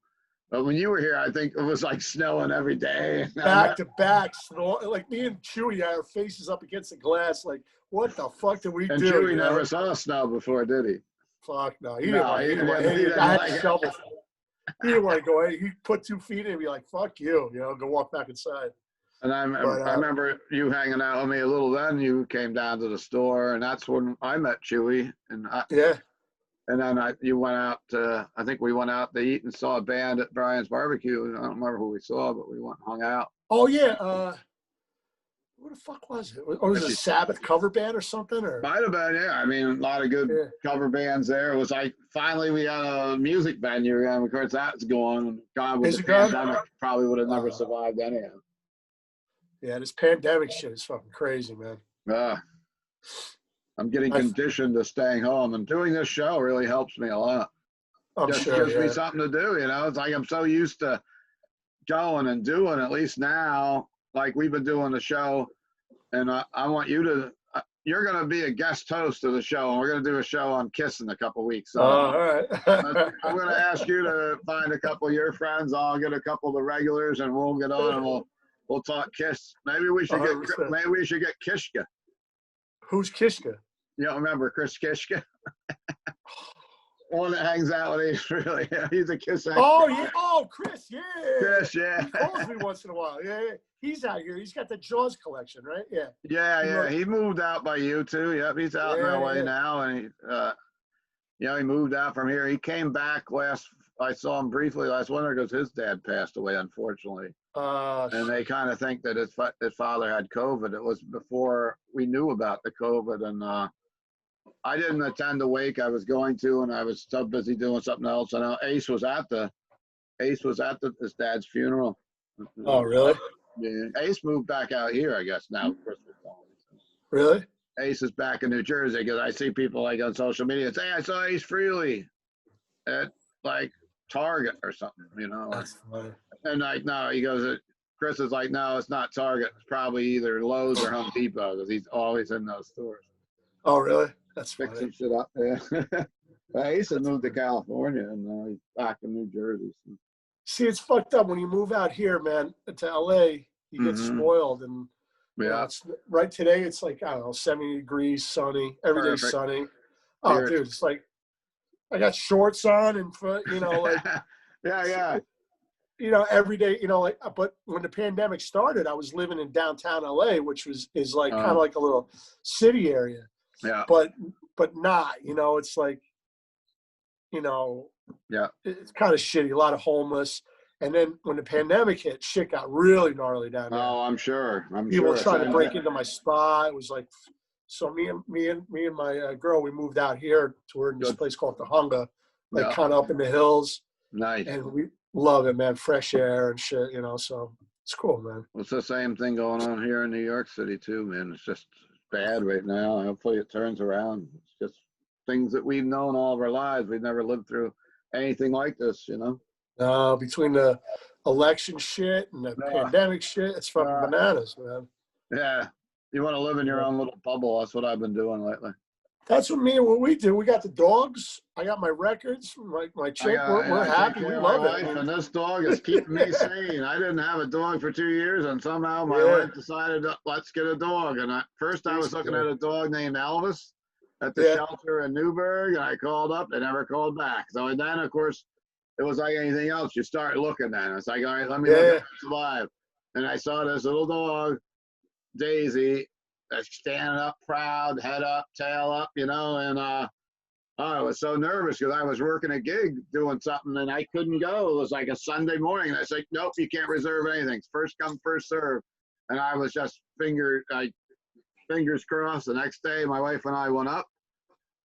But when you were here, I think it was like snowing every day. Back to back, snow. Like me and Chewy, our faces up against the glass. Like, what the fuck did we do? And Chewy never saw snow before, did he? Fuck no, he didn't want to. I had to shovel. He didn't want to go. He put 2 feet in and be like, "Fuck you," go walk back inside. And I remember you hanging out with me a little. Then you came down to the store, and that's when I met Chewy. And and then you went out. I think we went out to eat and saw a band at Brian's Barbecue. I don't remember who we saw, but we went and hung out. Oh yeah. What the fuck was it? Or was it a Sabbath cover band or something? Or might have been, yeah. I mean, a lot of good cover bands there. It was like finally we had a music venue, and of course that's gone. God, with the pandemic, probably would have never survived anyhow. Yeah, this pandemic shit is fucking crazy, man. I'm getting conditioned to staying home, and doing this show really helps me a lot. Just gives me something to do, It's like I'm so used to going and doing. At least now, like we've been doing the show, and I want you to. You're going to be a guest host of the show, and we're going to do a show on Kiss in a couple weeks. So all right. I'm going to ask you to find a couple of your friends. I'll get a couple of the regulars, and we'll get on and we'll talk Kiss. Maybe we should get Kishka. Who's Kishka? You don't remember Chris Kishka? One that hangs out with Ace, really. He's a Kiss expert. Oh, yeah. Oh, Chris, yeah. Chris, yeah. He calls me once in a while. Yeah. He's out here. He's got the Jaws collection, right? Yeah. Yeah. He moved out by you, too. Yep, he's out in LA now. And he moved out from here. He came back I saw him briefly last winter because his dad passed away, unfortunately. And they kind of think that his father had COVID. It was before we knew about the COVID. And I didn't attend the wake. I was going to, and I was so busy doing something else. And Ace was at his dad's funeral. Oh, really? Yeah. Ace moved back out here, I guess, now. Really? Ace is back in New Jersey because I see people like on social media say, "Hey, I saw Ace Frehley at like Target or something," That's funny. And like, no, he goes, Chris is like, "No, it's not Target. It's probably either Lowe's or Home Depot because he's always in those stores." Oh, really? That's fixing shit up. Yeah. Ace had moved to California, and he's back in New Jersey. So. See, it's fucked up when you move out here, man, to LA. You get Mm-hmm. spoiled, and you know, Yeah. it's right today. It's like, I don't know, 70 degrees, sunny. Every day's Perfect. sunny. Oh, Here dude, it's like I got shorts on and you know, like yeah, yeah. you know, every day, you know, like. But when the pandemic started, I was living in downtown LA, which is like kind of like a little city area. Yeah. But not, you know, it's like, you know, Yeah. it's kind of shitty. A lot of homeless. And then when the pandemic hit, shit got really gnarly down there. Oh, I'm sure. I'm People sure. trying to Same break here. into my spot. It was like, so me and my girl, we moved out here to we're in this Good. place called the Hunga, like Yeah. kind of up in the hills, Nice. and we love it, man. Fresh air and shit, you know. So it's cool, man. Well, it's the same thing going on here in New York City too, man. It's just bad right now. Hopefully it turns around. It's just things that we've known all of our lives. We've never lived through anything like this, you know? Between the election shit and the Uh, pandemic shit, it's fucking uh, bananas, man. yeah. You want to live in your Yeah. own little bubble. That's what I've been doing lately. That's what we do. We got the dogs. I got my records. My chick. We're I take happy. care We of my love it. wife, and this dog is keeping me sane. I didn't have a dog for 2 years, and somehow my Yeah. wife decided, let's get a dog. And first I was looking at a dog named Elvis at the Yeah. shelter in Newburgh, and I called up. They never called back. So then, of course, it was like anything else. You start looking then. It's like, all right, let me look at what's alive. And I saw this little dog, Daisy, standing up proud, head up, tail up, you know, and I was so nervous because I was working a gig doing something and I couldn't go. It was like a Sunday morning. And I said, nope, you can't reserve anything. It's first come, first serve. And I was just fingers crossed. The next day, my wife and I went up,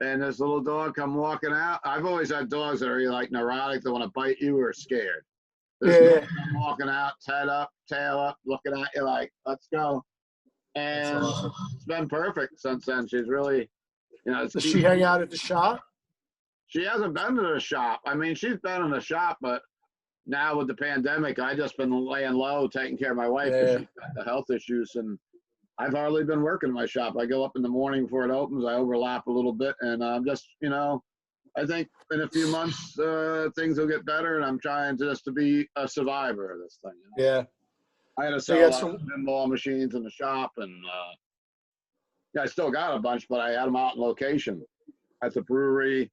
and this little dog come walking out. I've always had dogs that are like neurotic, that want to bite you or scared. This dog come walking out, head up, tail up, looking at you like, let's go. And awesome. It's been perfect since then. She's really, you know. Does she hang out at the shop? She hasn't been to the shop. I mean, she's been in the shop, but now with the pandemic, I just been laying low, taking care of my wife because she's got the health issues, and I've hardly been working in my shop. I go up in the morning before it opens. I overlap a little bit, and I'm just, you know, I think in a few months things will get better, and I'm trying just to be a survivor of this thing. You know? Yeah. I had to sell a lot of pinball machines in the shop, and I still got a bunch, but I had them out in location at the brewery,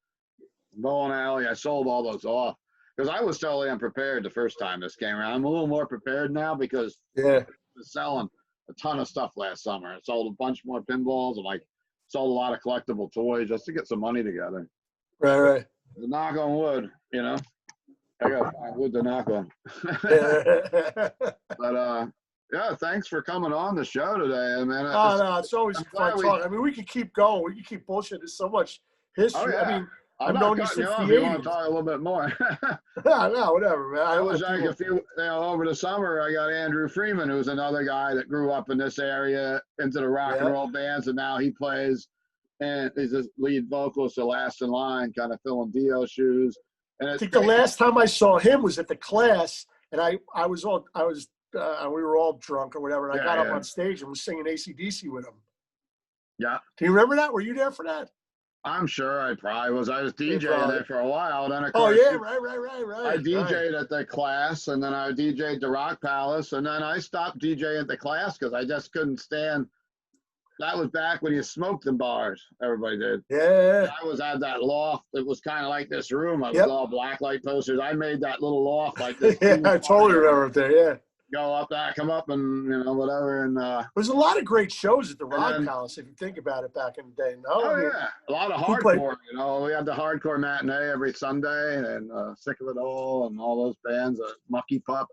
bowling alley. I sold all those off because I was totally unprepared the first time this came around. I'm a little more prepared now because I was selling a ton of stuff last summer. I sold a bunch more pinballs and like sold a lot of collectible toys just to get some money together. Right. The knock on wood, you know. I gotta find wood to knock on. But yeah, thanks for coming on the show today, man. No, it's always fun talking. I mean, we could keep going. We could keep bullshitting. There's so much history. Oh, yeah. I mean, I'm I've not known you cutting you since off. the You want 80s. to talk a little bit more? No, whatever, man. I was like over the summer, I got Andrew Freeman, who's another guy that grew up in this area, into the rock and roll bands, and now he plays and he's the lead vocalist of Last in Line, kind of filling Dio's shoes. And I think the last time I saw him was at the class, and we were all drunk or whatever, and I got up on stage and was singing AC/DC with him. Yeah. Do you remember that? Were you there for that? I'm sure I probably was. I was DJing there for a while. Then, of course, right. I DJ'd at the class, and then I DJ'd the Rock Palace, and then I stopped DJing at the class because I just couldn't stand. That was back when you smoked in bars. Everybody did. Yeah. I was at that loft. It was kind of like this room. It was all black light posters. I made that little loft like this. Yeah, I totally remember it there. Yeah. Go up there, come up, and whatever. And there's a lot of great shows at the Rock Palace if you think about it back in the day. No. Oh, yeah, a lot of hardcore. We had the hardcore matinee every Sunday, and Sick of It All, and all those bands. Mucky Pup.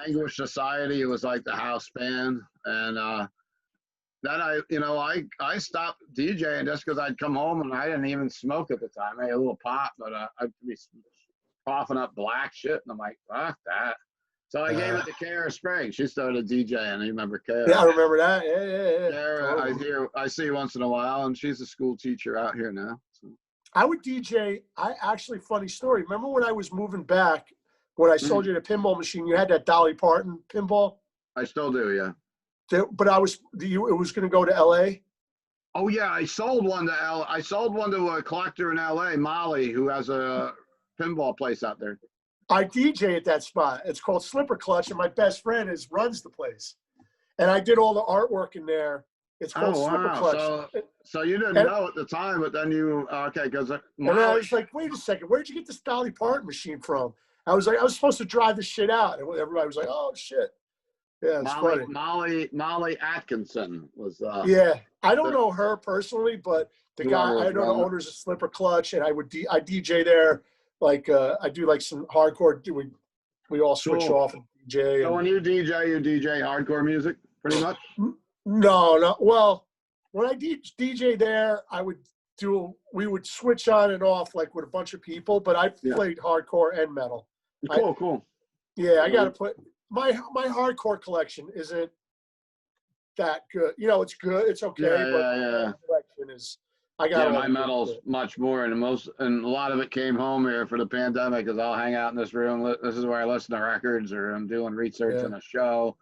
Anguish Society. It was like the house band, and then I stopped DJing just because I'd come home and I didn't even smoke at the time. I had a little pot, but I'd be coughing up black shit, and I'm like, fuck that. So I gave it to Kara Sprague. She started DJing. You remember Kara? Yeah, I remember that. Yeah. Kara, totally. I see once in a while, and she's a school teacher out here now. So. I would DJ. Funny story. Remember when I was moving back, when I sold you the pinball machine, you had that Dolly Parton pinball? I still do, yeah. But it was going to go to L.A.? Oh, yeah. I sold one to I sold one to a collector in L.A., Molly, who has a pinball place out there. I DJ at that spot. It's called Slipper Clutch, and my best friend runs the place. And I did all the artwork in there. It's called Slipper Clutch. So you didn't know at the time, but then you okay? Because and I was like, wait a second, where'd you get this Dolly Parton machine from? I was like, I was supposed to drive this shit out, and everybody was like, oh shit. Yeah, it's funny. Molly Atkinson was. Yeah, I don't know her personally, but the guy I know the owners of Slipper Clutch, and I DJ there. Like I do like some hardcore. We all switch off and DJ. So when you DJ hardcore music, pretty much. No. Well, when I DJ there, we would switch on and off like with a bunch of people, but I played hardcore and metal. Cool. Yeah, I got to put my hardcore collection isn't that good. You know, it's good, it's okay, but collection is. I got my metal's much more, and a lot of it came home here for the pandemic. Because I'll hang out in this room. This is where I listen to records, or I'm doing research on a show.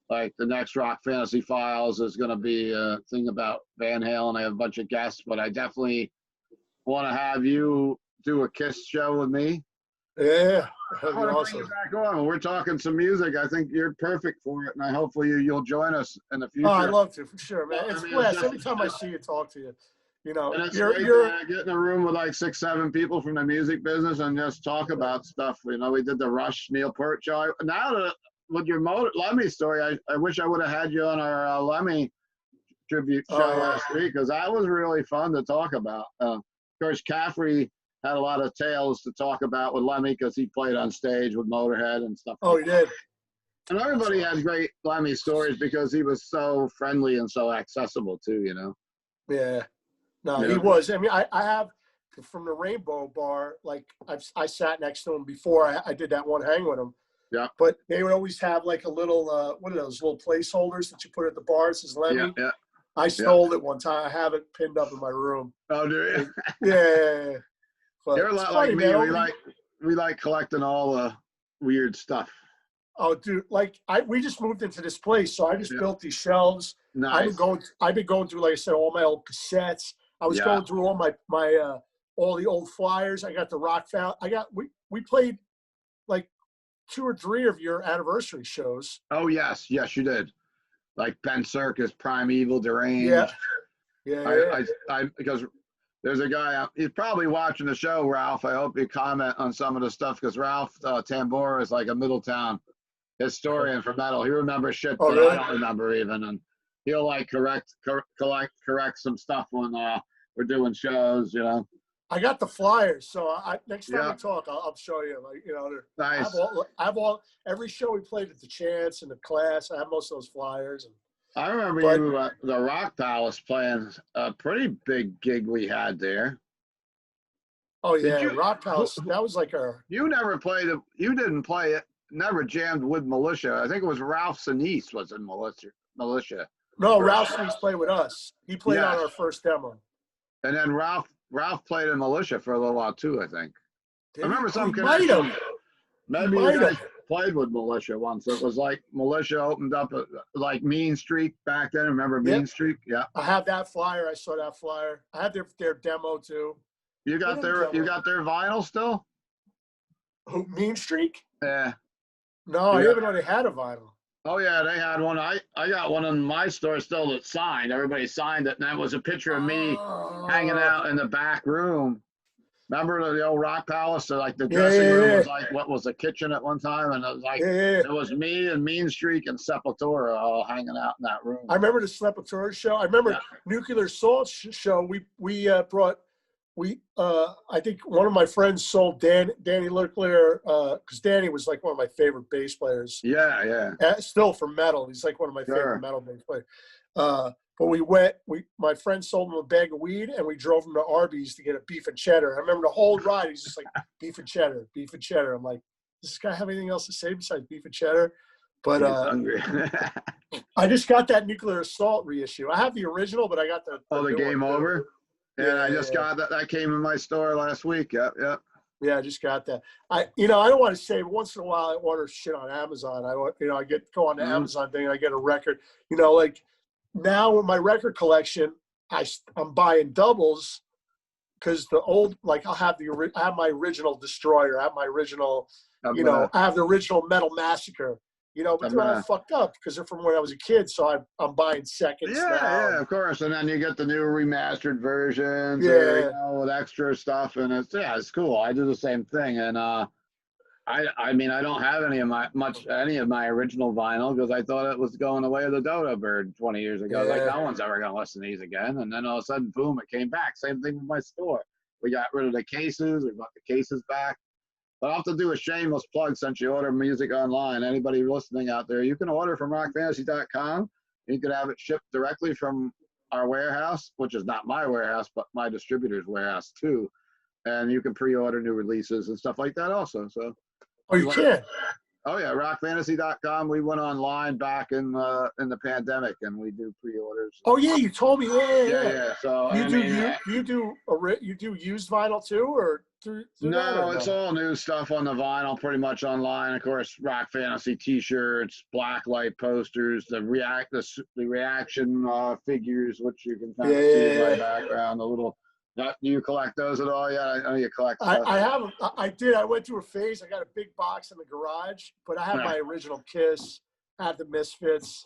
Like the next Rock Fantasy Files is going to be a thing about Van Halen. I have a bunch of guests, but I definitely want to have you do a Kiss show with me. Yeah, I want to bring you back on. We're talking some music. I think you're perfect for it, and hopefully you'll join us in the future. Oh, I'd love to, for sure, man. It's blessed. Every time I see you, talk to you. You know, and it's great to get in a room with like 6-7 people from the music business and just talk about stuff. You know, we did the Rush Neil Peart show. Now with your Lemmy story, I wish I would have had you on our Lemmy tribute show last week, because that was really fun to talk about. Of course, Caffrey had a lot of tales to talk about with Lemmy because he played on stage with Motorhead and stuff. Oh, he did. And everybody has great Lemmy stories because he was so friendly and so accessible too, you know? Yeah. No, he was. I mean, I have from the Rainbow Bar, like I sat next to him before I did that one hang with him. Yeah. But they would always have like a little, what are those little placeholders that you put at the bars? It says Lemmy. Yeah. I stole it one time. I have it pinned up in my room. Oh, do you? Yeah. But you're a lot like me. We like collecting all the weird stuff. Oh, dude! Like we just moved into this place, so I just built these shelves. Nice. I've been going through, like I said, all my old cassettes. I was going through all my all the old flyers. I got the rock foul. We played like 2 or 3 of your anniversary shows. Oh yes, you did. Like Ben Circus, Primeval, Derranged. Yeah. I because there's a guy. He's probably watching the show, Ralph. I hope you comment on some of the stuff, because Ralph Tambora is like a Middletown historian for metal. He remembers shit that I don't remember even, and he'll like correct some stuff when we're doing shows, you know. I got the flyers, so next time we talk, I'll show you. Like, you know, nice. I have all every show we played at the Chance and the Class. I have most of those flyers. And I remember you at the Rock Palace playing a pretty big gig we had there. Oh yeah, Rock Palace. That was like You never played it. You didn't play it. Never jammed with Militia. I think it was Ralph Sinise was in Militia. No, Ralph Sinise played with us. He played on our first demo. And then Ralph played in Militia for a little while too, I think. I remember some connection. Maybe you guys played with Militia once. It was like Militia opened up like Mean Streak back then. Remember Mean Streak? Yeah. I have that flyer. I saw that flyer. I have their demo too. You got their vinyl still? Who, Mean Streak? Yeah. No, I didn't know they had a vinyl. Oh yeah, they had one. I got one in my store still that's signed. Everybody signed it, and that was a picture of me hanging out in the back room. Remember the old Rock Palace? So like the dressing room was like what was a kitchen at one time, and it was like it was me and Mean Streak and Sepultura all hanging out in that room. I remember the Sepultura show. I remember Nuclear Assault show. We brought. I think one of my friends sold Danny Nuclear, because Danny was like one of my favorite bass players. Yeah. Still for metal. He's like one of my favorite metal bass players. But my friend sold him a bag of weed, and we drove him to Arby's to get a beef and cheddar. I remember the whole ride. He's just like, beef and cheddar, beef and cheddar. I'm like, does this guy have anything else to say besides beef and cheddar? But hungry. I just got that Nuclear Assault reissue. I have the original, but I got the Game Over? Yeah, I just got that. That came in my store last week. Yep. Yeah, I just got that. I don't want to say, but once in a while I order shit on Amazon. I go on the Amazon thing and I get a record. You know, like now with my record collection, I'm buying doubles because the old, like I have my original Destroyer, I have my original, I have the original Metal Massacre, but they're all fucked up because they're from when I was a kid. So I'm buying seconds now. Yeah, of course. And then you get the new remastered versions, with extra stuff, and it's cool. I do the same thing, and I mean, I don't have any of my original vinyl because I thought it was going away with the dodo bird 20 years ago. Like, no one's ever going to listen to these again. And then all of a sudden, boom, it came back. Same thing with my store. We got rid of the cases. We brought the cases back. But I'll have to do a shameless plug since you order music online. Anybody listening out there, you can order from rockfantasy.com. You can have it shipped directly from our warehouse, which is not my warehouse, but my distributor's warehouse too. And you can pre-order new releases and stuff like that also. So. Oh, you can? Oh, yeah, rockfantasy.com. We went online back in the pandemic, and we do pre-orders. Oh, yeah, you told me. Yeah. So you do used vinyl too, or through no, it's all new stuff on the vinyl, pretty much online. Of course, Rock Fantasy T-shirts, blacklight posters, the reaction figures, which you can kind of see in my background. Do you collect those at all? Yeah, I know you collect. I have. I did. I went through a phase. I got a big box in the garage, but I have my original Kiss. I have the Misfits.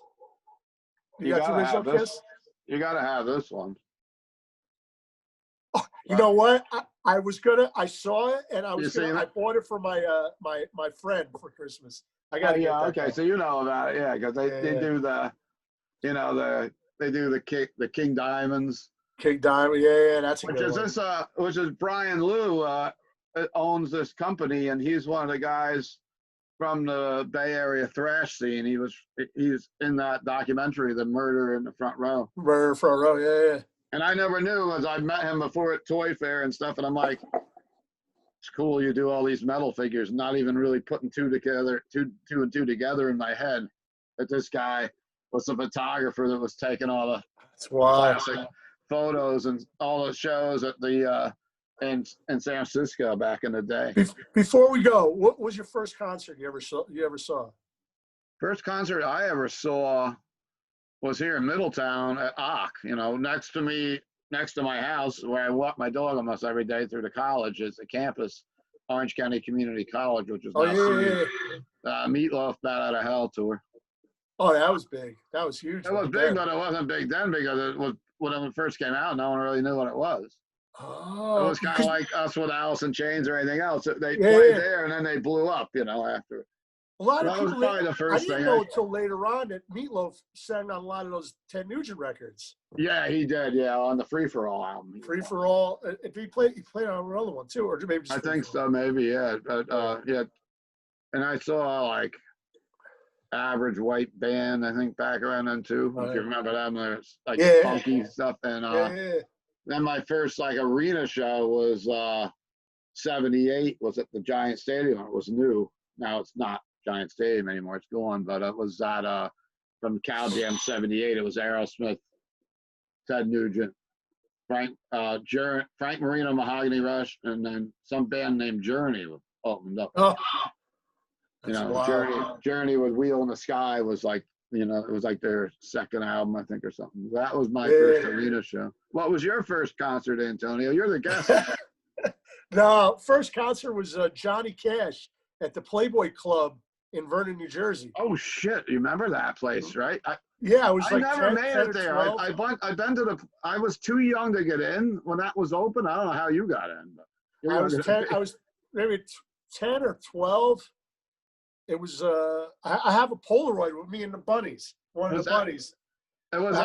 You got the original Kiss? You got to have this one. Oh, you know what? I saw it, and I bought it for my friend for Christmas. I got to get that. Okay, so you know about it, because they do the, they do the King Diamonds. King Diamond, that's a good one. Which is Brian Liu owns this company, and he's one of the guys from the Bay Area thrash scene. He's in that documentary, The Murder in the Front Row. Murder in the Front Row, yeah. And I never knew, as I met him before at Toy Fair and stuff, and I'm like, it's cool you do all these metal figures, not even really putting two and two together in my head, that this guy was the photographer that was taking all the classic photos and all the shows at the in San Francisco back in the day. Before we go, what was your first concert you ever saw? First concert I ever saw was here in Middletown at Ock. Next to my house, where I walk my dog almost every day through the college, is the campus, Orange County Community College, which is Meatloaf Bat Out of Hell tour. Oh, that was big. That was huge. It was big, but it wasn't big then because it was when it first came out. No one really knew what it was. Oh, it was kind of like us with Alice in Chains or anything else. They played there and then they blew up, after. A lot of people. Probably the first I didn't know until later on that Meatloaf sang on a lot of those Ted Nugent records. Yeah, he did. Yeah, on the Free for All album. Free for All. If he played on another one too, or maybe. Just I think so. Maybe But and I saw like Average White Band. I think back around then too. If you remember them, there's like funky stuff. And then my first like arena show was '78. Was at the Giant Stadium. It was new. Now it's not Giant Stadium anymore. It's gone. But it was at from Cow Jam '78. It was Aerosmith, Ted Nugent, Frank Marino, Mahogany Rush, and then some band named Journey opened up. Oh, Journey with Wheel in the Sky was like, it was like their second album, I think, or something. That was my first arena show. What was your first concert, Antonio? You're the guest. No, first concert was Johnny Cash at the Playboy Club in Vernon, New Jersey. Oh shit! You remember that place, right? I was like I never made it there. I was too young to get in when that was open. I don't know how you got in. But I was 10. I was maybe 10 or 12. It was. I have a Polaroid with me and the bunnies. One of the buddies. It was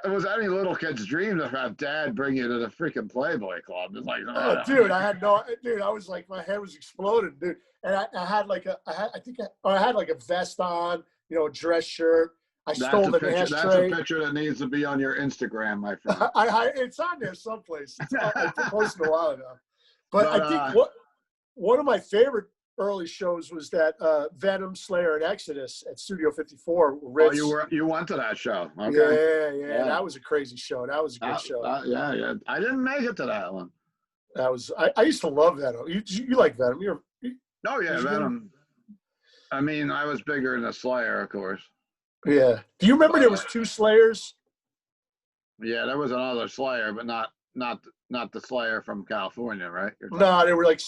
it was any little kid's dream to have Dad bring you to the freaking Playboy Club. It's like, dude, I was like, my head was exploding, dude. And I had like I had like a vest on, a dress shirt. I stole an ashtray. That's a picture that needs to be on your Instagram, my friend. It's on there someplace. I posted a while ago. But I think one of my favorite early shows was that Venom, Slayer, and Exodus at Studio 54. Ritz. Oh, you went to that show? Okay. Yeah. That was a crazy show. That was a good show. Yeah. I didn't make it to that one. That was. I used to love Venom. You like Venom? Oh yeah, Venom. I mean, I was bigger than the Slayer, of course. Yeah. Do you remember there was two Slayers? Yeah, there was another Slayer, but not not the Slayer from California, right? No, they were like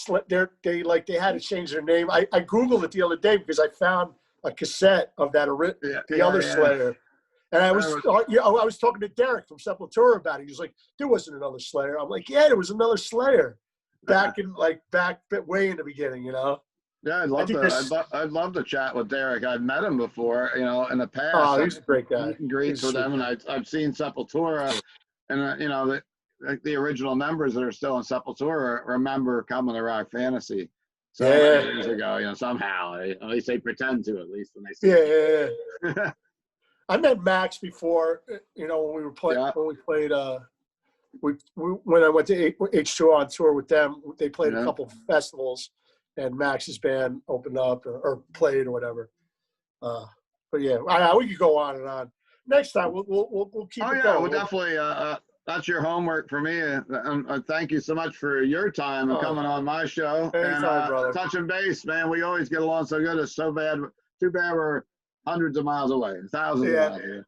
they had to change their name. I googled it the other day because I found a cassette of that the other Slayer, and I was talking to Derek from Sepultura about it. He was like, "There wasn't another Slayer." I'm like, "Yeah, there was another Slayer back way in the beginning, you know." Yeah, I'd love to chat with Derek. I've met him before, you know, in the past. Oh, he's a great guy. Meet and greets with him, and I've seen Sepultura, and you know the original members that are still in Sepultura remember coming to Rock Fantasy so many years ago. You know, somehow at least they pretend to, at least when they see. Yeah. I met Max before, you know, when we were playing when we played. When I went to H2O on tour with them, they played a couple of festivals, and Max's band opened up or played or whatever. But yeah, we could go on and on. Next time we'll keep it going. We'll definitely. That's your homework for me. Thank you so much for your time and coming on my show. Anytime, brother. Touching base, man. We always get along so good. It's so bad. Too bad we're hundreds of miles away, thousands of miles away.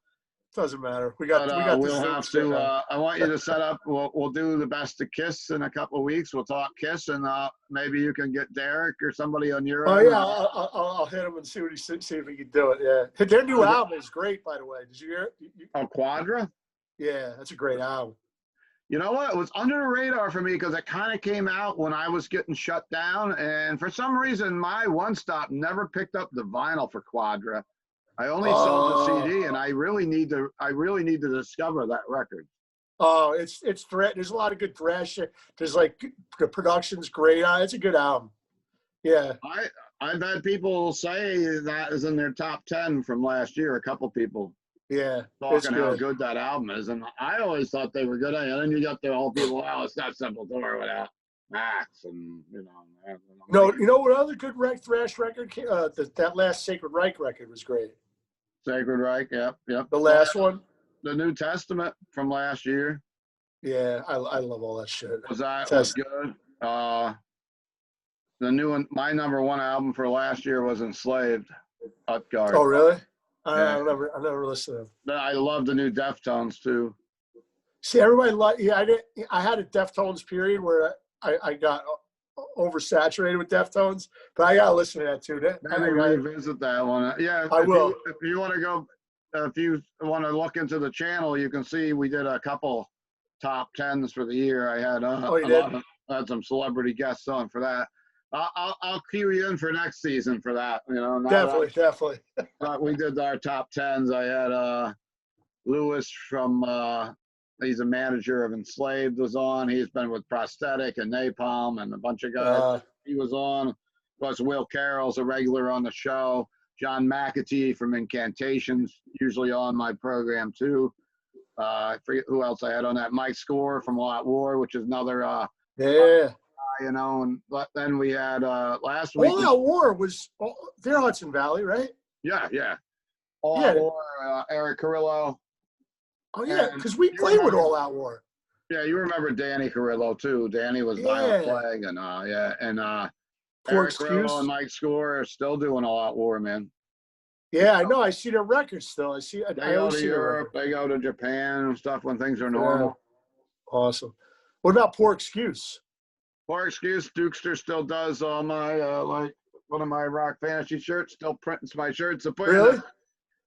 Doesn't matter. We'll have to. I want you to set up. We'll do the best of Kiss in a couple of weeks. We'll talk Kiss, and maybe you can get Derek or somebody on your. Oh yeah, I'll hit him and see if he can do it. Yeah, their new album is great, by the way. Did you hear it? Quadra. Yeah, that's a great album. You know what? It was under the radar for me because it kind of came out when I was getting shut down, and for some reason, my One Stop never picked up the vinyl for Quadra. I only sold the CD, and I really need to discover that record. Oh, it's there's a lot of good thrash. There's like the production's great. It's a good album. Yeah. I've had people say that is in their top 10 from last year. A couple people. Yeah. Talking how good that album is, and I always thought they were good. And then you got the whole people. Oh, it's not Sepultura without Max, and you know. No, you know what other good thrash record? That last Sacred Reich record was great. Sacred Reich, yep. The last one, the New Testament from last year. Yeah, I love all that shit. Was good. The new one, my number one album for last year was Enslaved. Utgard. Oh, really? I never listened to them. I love the new Deftones too. See, everybody I had a Deftones period where I got oversaturated with Deftones, but I gotta listen to that too. Maybe revisit that one. Yeah, I will. If you want to go, if you want to look into the channel, you can see we did a couple top 10s for the year. I had had some celebrity guests on for that. I'll cue you in for next season for that. You know, definitely. We did our top 10s. I had Lewis from. He's a manager of Enslaved was on. He's been with Prosthetic and Napalm and a bunch of guys. He was on. Plus Will Carroll's a regular on the show. John McAtee from Incantations, usually on my program too. I forget who else I had on that. Mike Score from Lot War, which is another you know, and then we had last week. All Out War was they're Hudson Valley, right? Yeah. All Out War, Eric Carrillo. Oh yeah, because we played with All Out War. Yeah, you remember Danny Carrillo too. Danny was Violent Plague, and Eric Carrillo and Mike Score are still doing All Out War, man. Yeah, I know. I see their records still. They go to Europe, they go to Japan and stuff when things are normal. Awesome. What about Poor Excuse? Poor Excuse, Dukester still does all my like one of my Rock Fantasy shirts. Still prints my shirts. So really?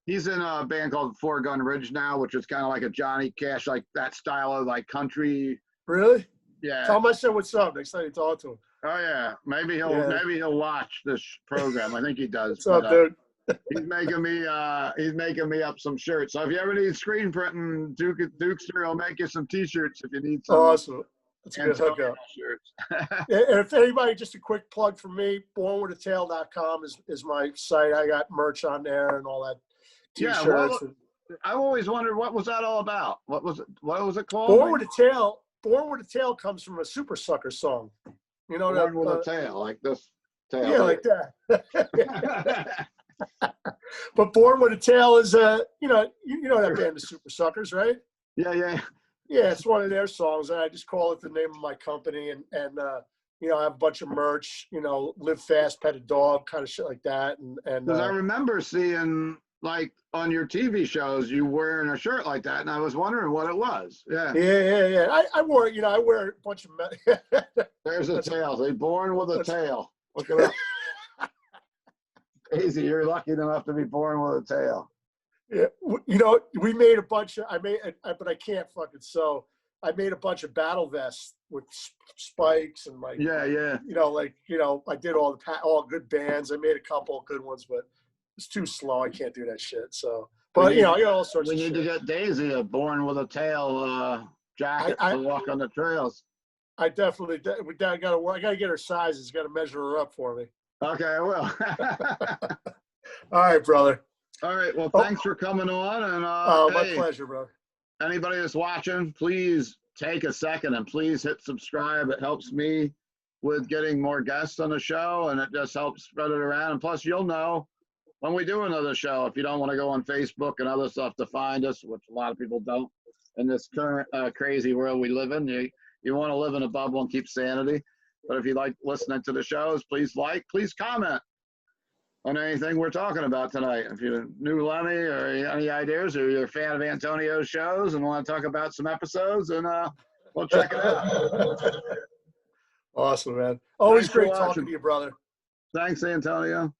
He's in a band called Four Gun Ridge now, which is kind of like a Johnny Cash, like that style of like country. Really? Yeah. Tell him I said what's up next time you talk to him. Oh yeah, maybe he'll watch this program. I think he does. What's up, dude? He's making me up some shirts. So if you ever need screen printing, Dukester will make you some T-shirts if you need some. Awesome. That's a good hookup. Shirts. And if anybody, just a quick plug for me, bornwithatail.com is my site. I got merch on there and all that. T-shirts. Yeah, I always wondered what was that all about. What was it called? Born with a Tail. Born with a Tail comes from a Super Sucker song. You know, Born with a Tail, like this tail. Yeah, like that. But Born with a Tail is you know that band, the Super Suckers, right? Yeah. Yeah, it's one of their songs, and I just call it the name of my company, and you know, I have a bunch of merch, you know, Live Fast, Pet a Dog, kind of shit like that, and because I remember seeing like on your TV shows, you wearing a shirt like that, and I was wondering what it was. Yeah. Yeah. I wore, I wear a bunch of. There's a tail. They born with a tail. Look it up. Easy. You're lucky enough to be born with a tail. Yeah, we made a bunch of. But I can't fucking sew. I made a bunch of battle vests with spikes and like. Yeah. I did all good bands. I made a couple of good ones, but it's too slow. I can't do that shit. So, but I got all sorts of shit. We need to get Daisy a born with a tail jacket to walk on the trails. I definitely. We got to work. I got to get her sizes. Got to measure her up for me. Okay, I will. All right, brother. All right. Well, thanks for coming on. And my pleasure, brother. Anybody that's watching, please take a second and please hit subscribe. It helps me with getting more guests on the show, and it just helps spread it around. And plus, you'll know when we do another show. If you don't want to go on Facebook and other stuff to find us, which a lot of people don't in this current crazy world we live in, you want to live in a bubble and keep sanity. But if you like listening to the shows, please comment on anything we're talking about tonight. If you knew Lemmy or any ideas, or you're a fan of Antonio's shows and want to talk about some episodes, and we'll check it out. Awesome, man. Always great talking to you, brother. Thanks, Antonio.